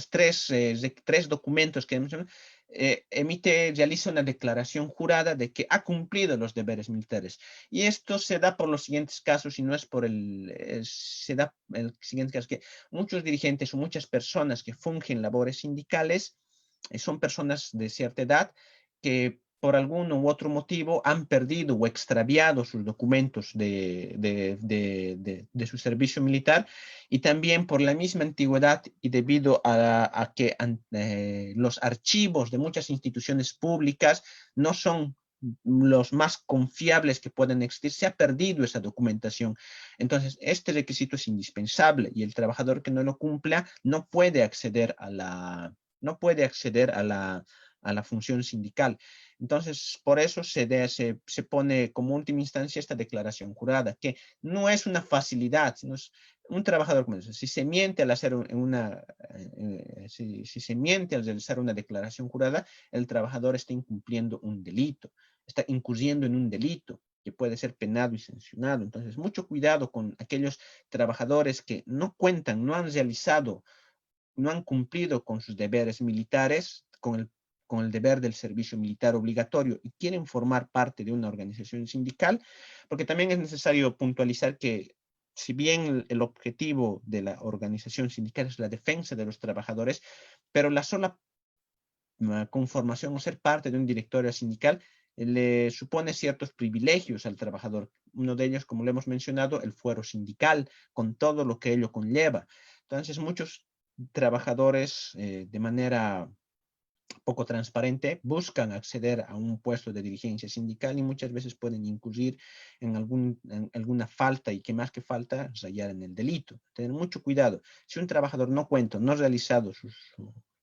A: tres documentos que hemos realiza una declaración jurada de que ha cumplido los deberes militares. Y esto se da por los siguientes casos, y no es por se da el siguiente caso, que muchos dirigentes o muchas personas que fungen labores sindicales son personas de cierta edad que por algún u otro motivo han perdido o extraviado sus documentos de su servicio militar, y también por la misma antigüedad y debido a que los archivos de muchas instituciones públicas no son los más confiables que pueden existir, se ha perdido esa documentación. Entonces, este requisito es indispensable y el trabajador que no lo cumpla no puede acceder a la función sindical. Entonces, por eso se pone como última instancia esta declaración jurada, que no es una facilidad, sino es un trabajador como eso. Si se miente al hacer si se miente al realizar una declaración jurada, el trabajador está incumpliendo un delito, está incurriendo en un delito que puede ser penado y sancionado. Entonces, mucho cuidado con aquellos trabajadores que no cuentan, no han realizado, no han cumplido con sus deberes militares, con el deber del servicio militar obligatorio y quieren formar parte de una organización sindical, porque también es necesario puntualizar que si bien el objetivo de la organización sindical es la defensa de los trabajadores, pero la sola conformación o ser parte de un directorio sindical le supone ciertos privilegios al trabajador. Uno de ellos, como lo hemos mencionado, el fuero sindical, con todo lo que ello conlleva. Entonces, muchos trabajadores de manera poco transparente buscan acceder a un puesto de dirigencia sindical y muchas veces pueden incurrir en alguna falta, y que más que falta, rayar en el delito. Tener mucho cuidado. Si un trabajador no cuenta, no ha realizado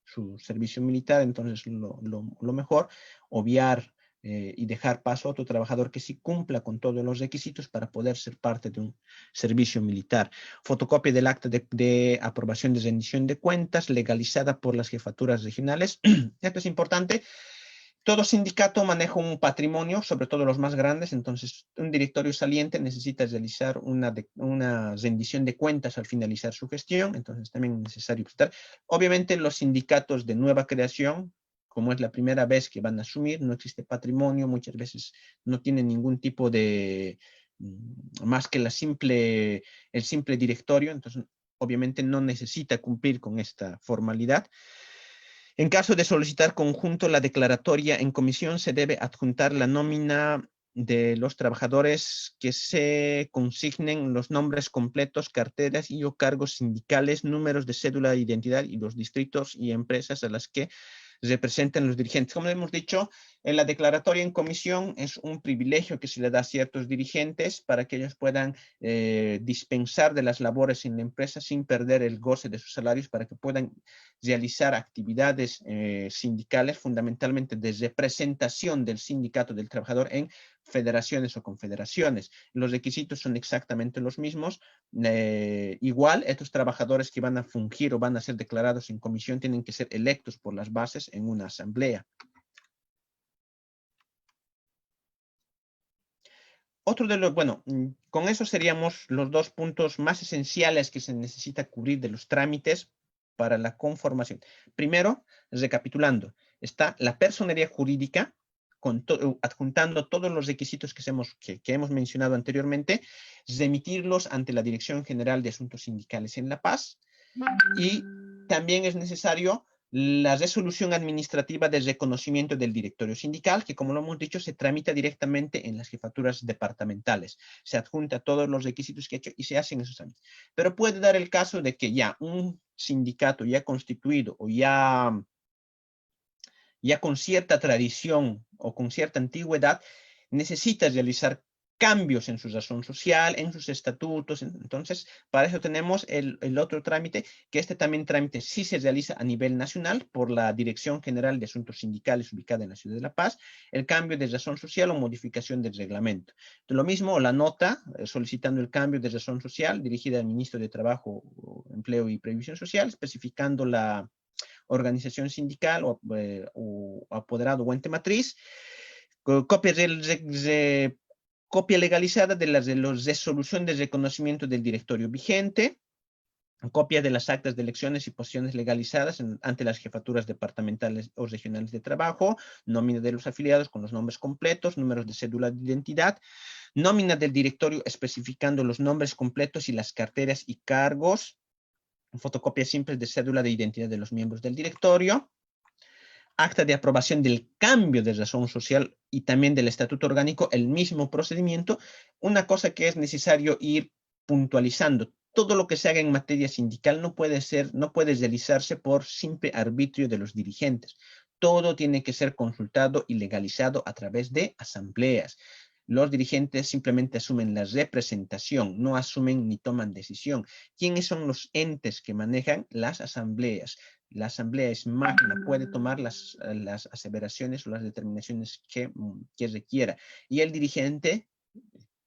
A: su servicio militar, entonces lo mejor, obviar y dejar paso a otro trabajador que sí cumpla con todos los requisitos para poder ser parte de un servicio militar. Fotocopia del acta de aprobación de rendición de cuentas legalizada por las jefaturas regionales. Esto es importante. Todo sindicato maneja un patrimonio, sobre todo los más grandes, entonces un directorio saliente necesita realizar una rendición de cuentas al finalizar su gestión, entonces también es necesario prestar. Obviamente los sindicatos de nueva creación, como es la primera vez que van a asumir, no existe patrimonio, muchas veces no tienen ningún tipo de, más que el simple directorio, entonces obviamente no necesita cumplir con esta formalidad. En caso de solicitar conjunto la declaratoria en comisión, se debe adjuntar la nómina de los trabajadores, que se consignen los nombres completos, carteras y o cargos sindicales, números de cédula de identidad y los distritos y empresas a las que representan los dirigentes. Como hemos dicho, En la declaratoria en comisión es un privilegio que se le da a ciertos dirigentes para que ellos puedan dispensar de las labores en la empresa sin perder el goce de sus salarios, para que puedan realizar actividades sindicales, fundamentalmente de representación del sindicato del trabajador en federaciones o confederaciones. Los requisitos son exactamente los mismos. Igual, estos trabajadores que van a fungir o van a ser declarados en comisión tienen que ser electos por las bases en una asamblea. Otro de los, bueno, con eso seríamos los dos puntos más esenciales que se necesita cubrir de los trámites para la conformación. Primero, recapitulando, está la personería jurídica, adjuntando todos los requisitos que hemos mencionado anteriormente, remitirlos ante la Dirección General de Asuntos Sindicales en La Paz, y también es necesario la resolución administrativa de reconocimiento del directorio sindical, que como lo hemos dicho, se tramita directamente en las jefaturas departamentales. Se adjunta todos los requisitos que he hecho y se hacen esos trámites. Pero puede dar el caso de que ya un sindicato ya constituido o ya con cierta tradición o con cierta antigüedad, necesita realizar cambios en su razón social, en sus estatutos. Entonces, para eso tenemos el otro trámite, que este también trámite sí se realiza a nivel nacional por la Dirección General de Asuntos Sindicales ubicada en la ciudad de La Paz, el cambio de razón social o modificación del reglamento. Lo mismo, la nota solicitando el cambio de razón social dirigida al Ministro de Trabajo, Empleo y Previsión Social, especificando la organización sindical o apoderado o ente matriz, copia legalizada de la resolución de reconocimiento del directorio vigente, copia de las actas de elecciones y posiciones legalizadas ante las jefaturas departamentales o regionales de trabajo, nómina de los afiliados con los nombres completos, números de cédula de identidad, nómina del directorio especificando los nombres completos y las carteras y cargos, fotocopias simples de cédula de identidad de los miembros del directorio, acta de aprobación del cambio de razón social y también del estatuto orgánico, el mismo procedimiento. Una cosa que es necesario ir puntualizando: todo lo que se haga en materia sindical no puede realizarse por simple arbitrio de los dirigentes. Todo tiene que ser consultado y legalizado a través de asambleas. Los dirigentes simplemente asumen la representación, no asumen ni toman decisión. ¿Quiénes son los entes que manejan las asambleas? La asamblea es magna, puede tomar las aseveraciones o las determinaciones que requiera. Y el dirigente,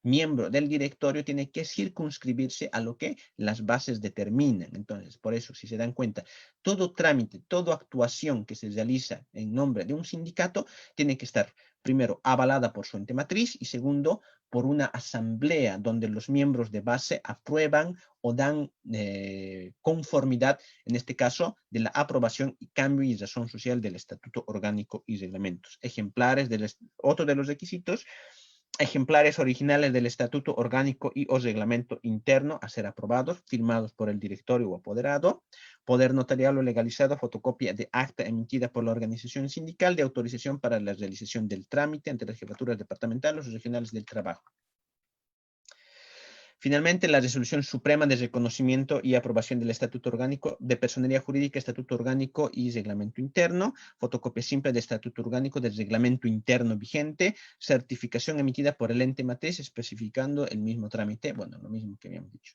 A: miembro del directorio, tiene que circunscribirse a lo que las bases determinan. Entonces, por eso, si se dan cuenta, todo trámite, toda actuación que se realiza en nombre de un sindicato tiene que estar, primero, avalada por su ente matriz, y segundo, por una asamblea donde los miembros de base aprueban o dan conformidad, en este caso, de la aprobación y cambio y razón social del estatuto orgánico y reglamentos. Ejemplares otro de los requisitos: ejemplares originales del estatuto orgánico y o reglamento interno a ser aprobados, firmados por el directorio o apoderado, poder notarial o legalizado, fotocopia de acta emitida por la organización sindical de autorización para la realización del trámite ante las jefaturas departamentales o regionales del trabajo. Finalmente, la resolución suprema de reconocimiento y aprobación del estatuto orgánico de personería jurídica, estatuto orgánico y reglamento interno, fotocopia simple de estatuto orgánico del reglamento interno vigente, certificación emitida por el ente matriz especificando el mismo trámite, bueno, lo mismo que habíamos dicho.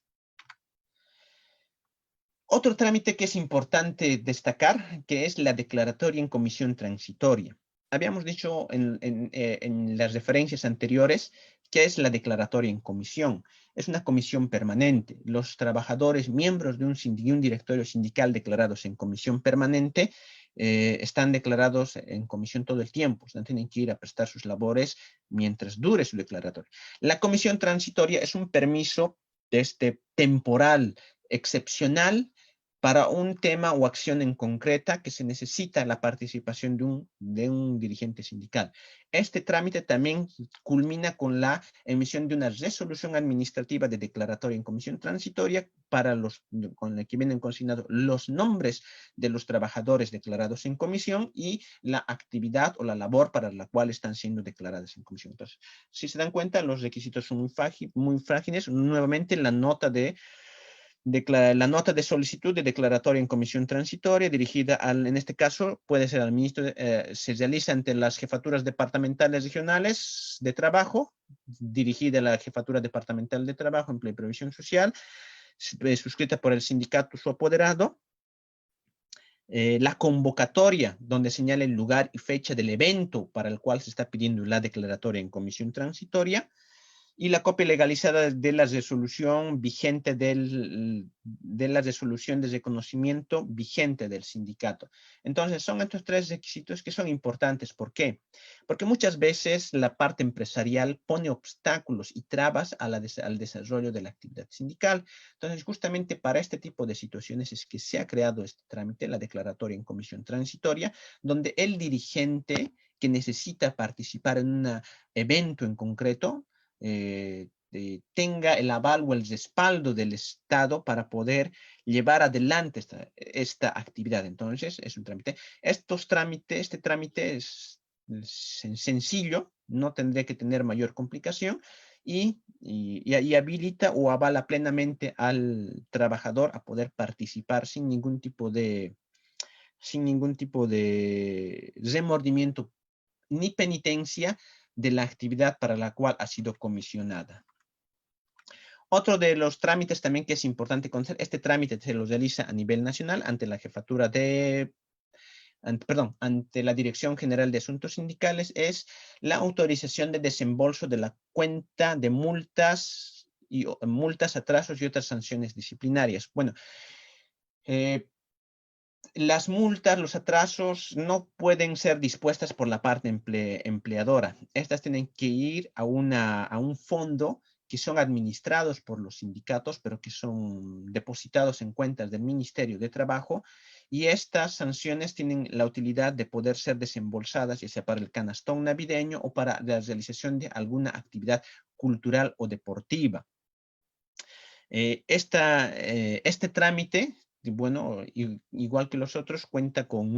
A: Otro trámite que es importante destacar, que es la declaratoria en comisión transitoria. Habíamos dicho en las referencias anteriores que es la declaratoria en comisión. Es una comisión permanente. Los trabajadores, miembros de un directorio sindical declarados en comisión permanente, están declarados en comisión todo el tiempo. O sea, tienen que ir a prestar sus labores mientras dure su declaratoria. La comisión transitoria es un permiso temporal, excepcional, para un tema o acción en concreta que se necesita la participación de un dirigente sindical. Este trámite también culmina con la emisión de una resolución administrativa de declaratoria en comisión transitoria con la que vienen consignados los nombres de los trabajadores declarados en comisión y la actividad o la labor para la cual están siendo declaradas en comisión. Entonces, si se dan cuenta, los requisitos son muy frágiles. Nuevamente, la nota de La nota de solicitud de declaratoria en comisión transitoria dirigida en este caso, puede ser al ministro, se realiza ante las jefaturas departamentales regionales de trabajo, dirigida a la jefatura departamental de trabajo, empleo y previsión social, suscrita por el sindicato su apoderado. La convocatoria, donde señala el lugar y fecha del evento para el cual se está pidiendo la declaratoria en comisión transitoria, y la copia legalizada de la resolución vigente de la resolución de reconocimiento vigente del sindicato. Entonces, son estos tres requisitos que son importantes. ¿Por qué? Porque muchas veces la parte empresarial pone obstáculos y trabas al desarrollo de la actividad sindical. Entonces, justamente para este tipo de situaciones es que se ha creado este trámite, la declaratoria en comisión transitoria, donde el dirigente que necesita participar en un evento en concreto, tenga el aval o el respaldo del Estado para poder llevar adelante esta actividad. Entonces, es un trámite. Este trámite es sencillo, no tendría que tener mayor complicación y habilita o avala plenamente al trabajador a poder participar sin ningún tipo de remordimiento ni penitencia de la actividad para la cual ha sido comisionada. Otro de los trámites también que es importante conocer, este trámite se lo realiza a nivel nacional ante la jefatura ante la Dirección General de Asuntos Sindicales, es la autorización de desembolso de la cuenta de multas, atrasos y otras sanciones disciplinarias. Bueno, las multas, los atrasos no pueden ser dispuestas por la parte empleadora. Estas tienen que ir a un fondo que son administrados por los sindicatos, pero que son depositados en cuentas del Ministerio de Trabajo, y estas sanciones tienen la utilidad de poder ser desembolsadas, ya sea para el canastón navideño o para la realización de alguna actividad cultural o deportiva. Este trámite, bueno, igual que los otros, cuenta con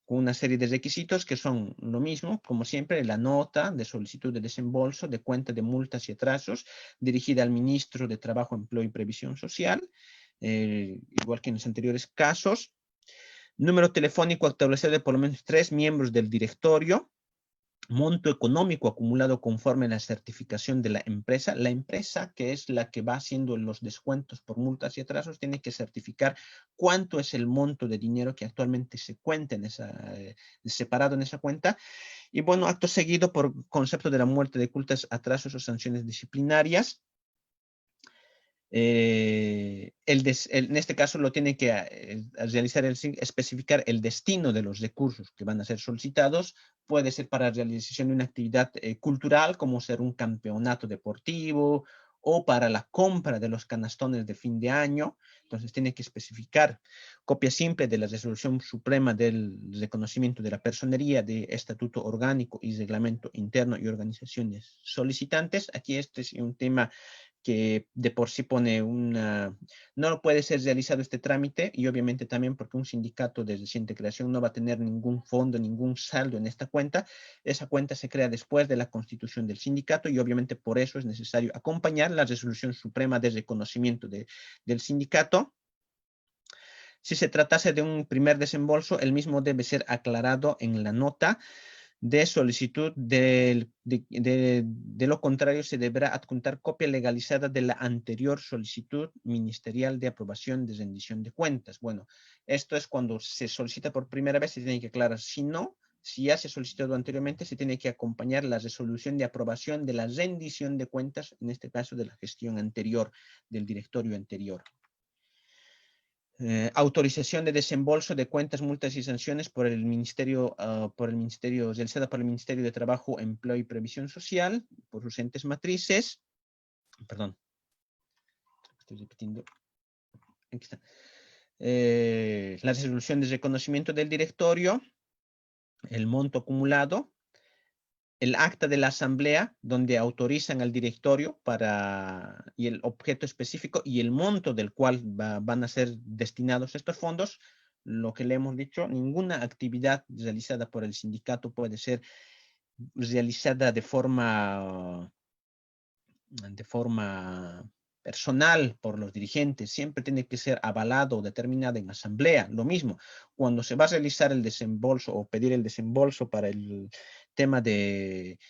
A: una serie de requisitos que son lo mismo, como siempre, la nota de solicitud de desembolso de cuenta de multas y atrasos dirigida al ministro de Trabajo, Empleo y Previsión Social, igual que en los anteriores casos. Número telefónico actualizado de por lo menos 3 miembros del directorio. Monto económico acumulado conforme a la certificación de la empresa que es la que va haciendo los descuentos por multas y atrasos, tiene que certificar cuánto es el monto de dinero que actualmente se cuenta separado en esa cuenta. Y bueno, acto seguido por concepto de la muerte de culpas, atrasos o sanciones disciplinarias. En este caso lo tiene que realizar especificar el destino de los recursos que van a ser solicitados. Puede ser para realización de una actividad cultural, como ser un campeonato deportivo, o para la compra de los canastones de fin de año. Entonces tiene que especificar copia simple de la resolución suprema del reconocimiento de la personería, de estatuto orgánico y reglamento interno y organizaciones solicitantes. Aquí este es un tema que de por sí no puede ser realizado este trámite, y obviamente también porque un sindicato de reciente creación no va a tener ningún fondo, ningún saldo en esta cuenta. Esa cuenta se crea después de la constitución del sindicato y obviamente por eso es necesario acompañar la resolución suprema de reconocimiento del sindicato. Si se tratase de un primer desembolso, el mismo debe ser aclarado en la nota de solicitud. De lo contrario, se deberá adjuntar copia legalizada de la anterior solicitud ministerial de aprobación de rendición de cuentas. Bueno, esto es cuando se solicita por primera vez, se tiene que aclarar. Si no, si ya se ha solicitado anteriormente, se tiene que acompañar la resolución de aprobación de la rendición de cuentas, en este caso de la gestión anterior, del directorio anterior. Autorización de desembolso de cuentas, multas y sanciones por el Ministerio, realizada por el Ministerio de Trabajo, Empleo y Previsión Social, por sus entes matrices. Perdón. Estoy repitiendo. Aquí está. La resolución de reconocimiento del directorio, el monto acumulado, el acta de la asamblea donde autorizan al directorio y el objeto específico y el monto del cual van a ser destinados estos fondos. Lo que le hemos dicho, ninguna actividad realizada por el sindicato puede ser realizada de forma personal por los dirigentes, siempre tiene que ser avalado o determinado en asamblea. Lo mismo, cuando se va a realizar el desembolso o pedir el desembolso para el tema de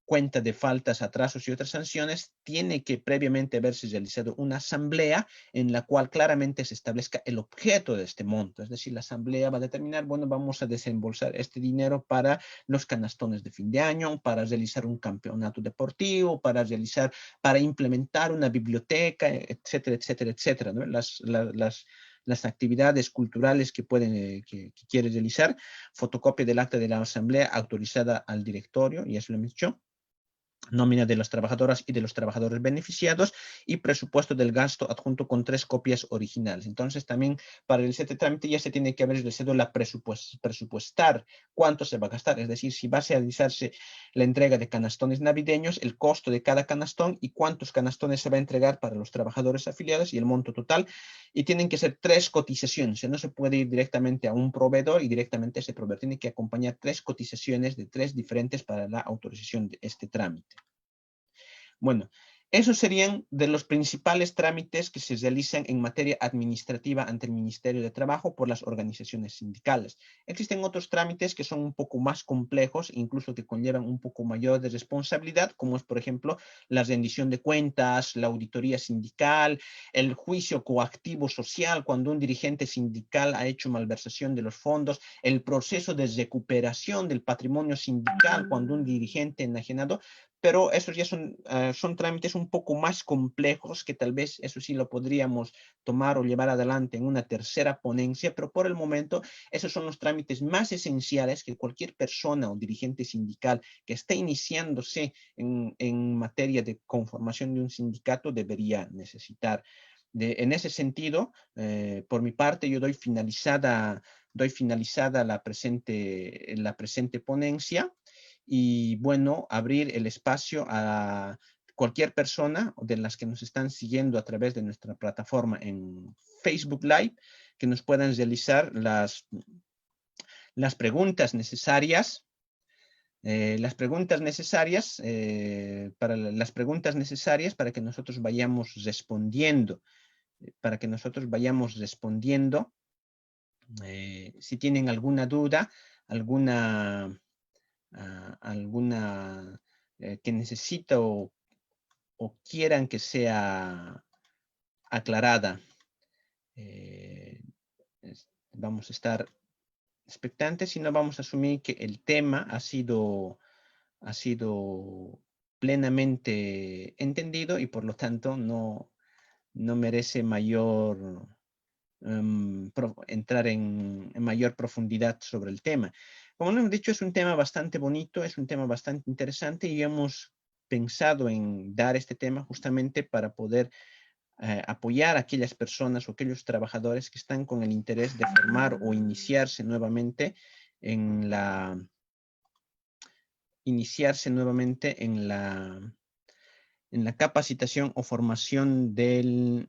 A: cuenta de faltas, atrasos y otras sanciones, tiene que previamente haberse realizado una asamblea en la cual claramente se establezca el objeto de este monto. Es decir, la asamblea va a determinar, bueno, vamos a desembolsar este dinero para los canastones de fin de año, para realizar un campeonato deportivo, para implementar una biblioteca, etcétera, etcétera, etcétera, ¿no? Las actividades culturales que quiere realizar, fotocopia del acta de la asamblea autorizada al directorio, y eso lo hemos dicho, nómina de las trabajadoras y de los trabajadores beneficiados y presupuesto del gasto adjunto con 3 copias originales. Entonces también para el este trámite ya se tiene que haber realizado la presupuestar cuánto se va a gastar, es decir, si va a realizarse la entrega de canastones navideños, el costo de cada canastón y cuántos canastones se va a entregar para los trabajadores afiliados y el monto total, y tienen que ser 3 cotizaciones, no se puede ir directamente a un proveedor y directamente a ese proveedor, tiene que acompañar 3 cotizaciones de 3 diferentes para la autorización de este trámite. Bueno, esos serían de los principales trámites que se realizan en materia administrativa ante el Ministerio de Trabajo por las organizaciones sindicales. Existen otros trámites que son un poco más complejos, incluso que conllevan un poco mayor de responsabilidad, como es, por ejemplo, la rendición de cuentas, la auditoría sindical, el juicio coactivo social cuando un dirigente sindical ha hecho malversación de los fondos, el proceso de recuperación del patrimonio sindical cuando un dirigente enajenado, pero esos ya son trámites un poco más complejos que tal vez eso sí lo podríamos tomar o llevar adelante en una tercera ponencia, pero por el momento esos son los trámites más esenciales que cualquier persona o dirigente sindical que esté iniciándose en materia de conformación de un sindicato debería necesitar. En ese sentido, por mi parte, yo doy finalizada la presente ponencia y, bueno, abrir el espacio a cualquier persona de las que nos están siguiendo a través de nuestra plataforma en Facebook Live, que nos puedan realizar las preguntas necesarias. Las preguntas necesarias para que nosotros vayamos respondiendo, si tienen alguna duda, alguna que necesita o quieran que sea aclarada. Vamos a estar expectantes y no vamos a asumir que el tema ha sido plenamente entendido y por lo tanto no merece mayor entrar en mayor profundidad sobre el tema. Como hemos dicho, es un tema bastante bonito, es un tema bastante interesante y hemos pensado en dar este tema justamente para poder apoyar a aquellas personas o aquellos trabajadores que están con el interés de formar o iniciarse nuevamente en la capacitación o formación del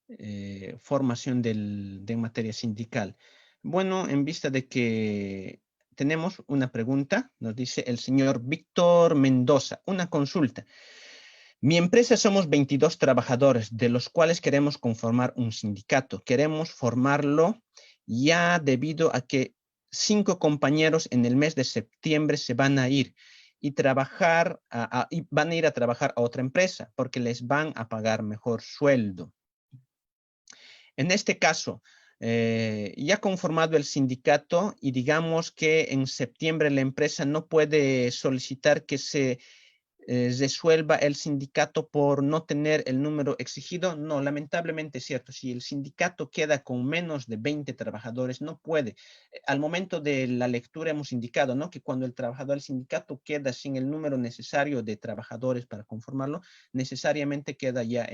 A: de materia sindical. Bueno, en vista de que tenemos una pregunta, nos dice el señor Víctor Mendoza, una consulta. Mi empresa somos 22 trabajadores, de los cuales queremos conformar un sindicato. Queremos formarlo ya debido a que 5 compañeros en el mes de septiembre se van a ir y van a ir a trabajar a otra empresa porque les van a pagar mejor sueldo. En este caso, ya conformado el sindicato y digamos que en septiembre la empresa no puede solicitar que se resuelva el sindicato por no tener el número exigido. No, lamentablemente es cierto. Si el sindicato queda con menos de 20 trabajadores, no puede. Al momento de la lectura hemos indicado, ¿no?, que cuando el sindicato queda sin el número necesario de trabajadores para conformarlo, necesariamente queda ya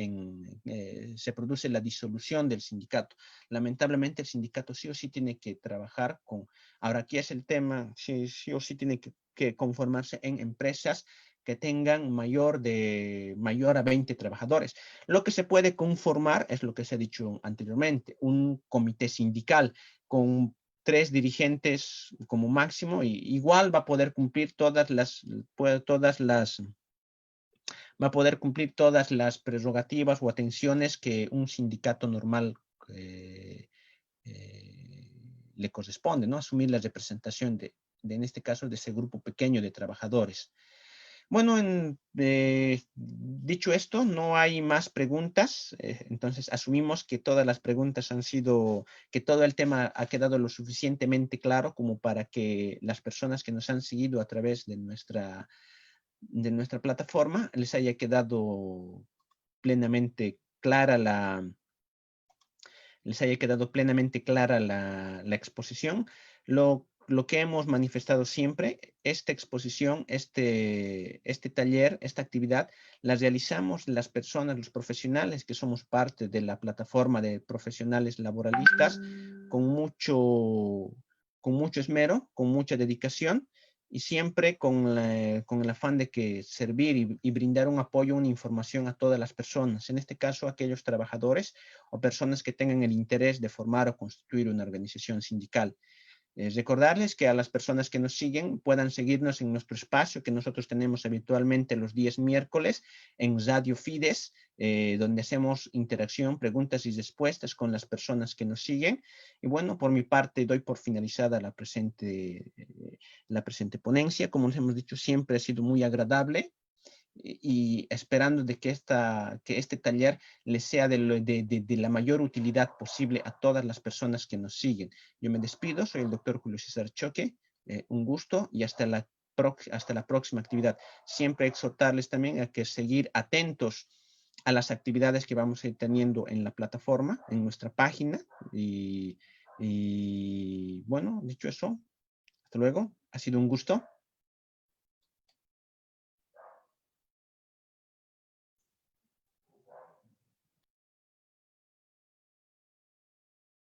A: se produce la disolución del sindicato. Lamentablemente el sindicato sí o sí tiene que trabajar con, ahora aquí es el tema, sí o sí tiene que conformarse en empresas que tengan mayor a 20 trabajadores. Lo que se puede conformar es lo que se ha dicho anteriormente, un comité sindical con 3 dirigentes como máximo, y igual va a poder cumplir va a poder cumplir todas las prerrogativas o atenciones que un sindicato normal le corresponde, ¿no? Asumir la representación en este caso, de ese grupo pequeño de trabajadores. Bueno, dicho esto, no hay más preguntas. Entonces, asumimos que todas las preguntas que todo el tema ha quedado lo suficientemente claro como para que las personas que nos han seguido a través de nuestra plataforma les haya quedado plenamente clara la exposición. Lo que hemos manifestado siempre, esta exposición, este taller, esta actividad, la realizamos las personas, los profesionales que somos parte de la plataforma de profesionales laboralistas con mucho esmero, con mucha dedicación, y siempre con el afán de que servir y brindar un apoyo, una información a todas las personas, en este caso aquellos trabajadores o personas que tengan el interés de formar o constituir una organización sindical. Recordarles que a las personas que nos siguen puedan seguirnos en nuestro espacio que nosotros tenemos habitualmente los días miércoles en Radio Fides, donde hacemos interacción, preguntas y respuestas con las personas que nos siguen. Y bueno, por mi parte doy por finalizada la presente ponencia. Como les hemos dicho, siempre ha sido muy agradable, y esperando de que este taller les sea de la mayor utilidad posible a todas las personas que nos siguen. Yo me despido, soy el doctor Julio César Choque, un gusto y hasta la próxima actividad. Siempre exhortarles también a que seguir atentos a las actividades que vamos a ir teniendo en la plataforma, en nuestra página, y bueno, dicho eso, hasta luego, ha sido un gusto.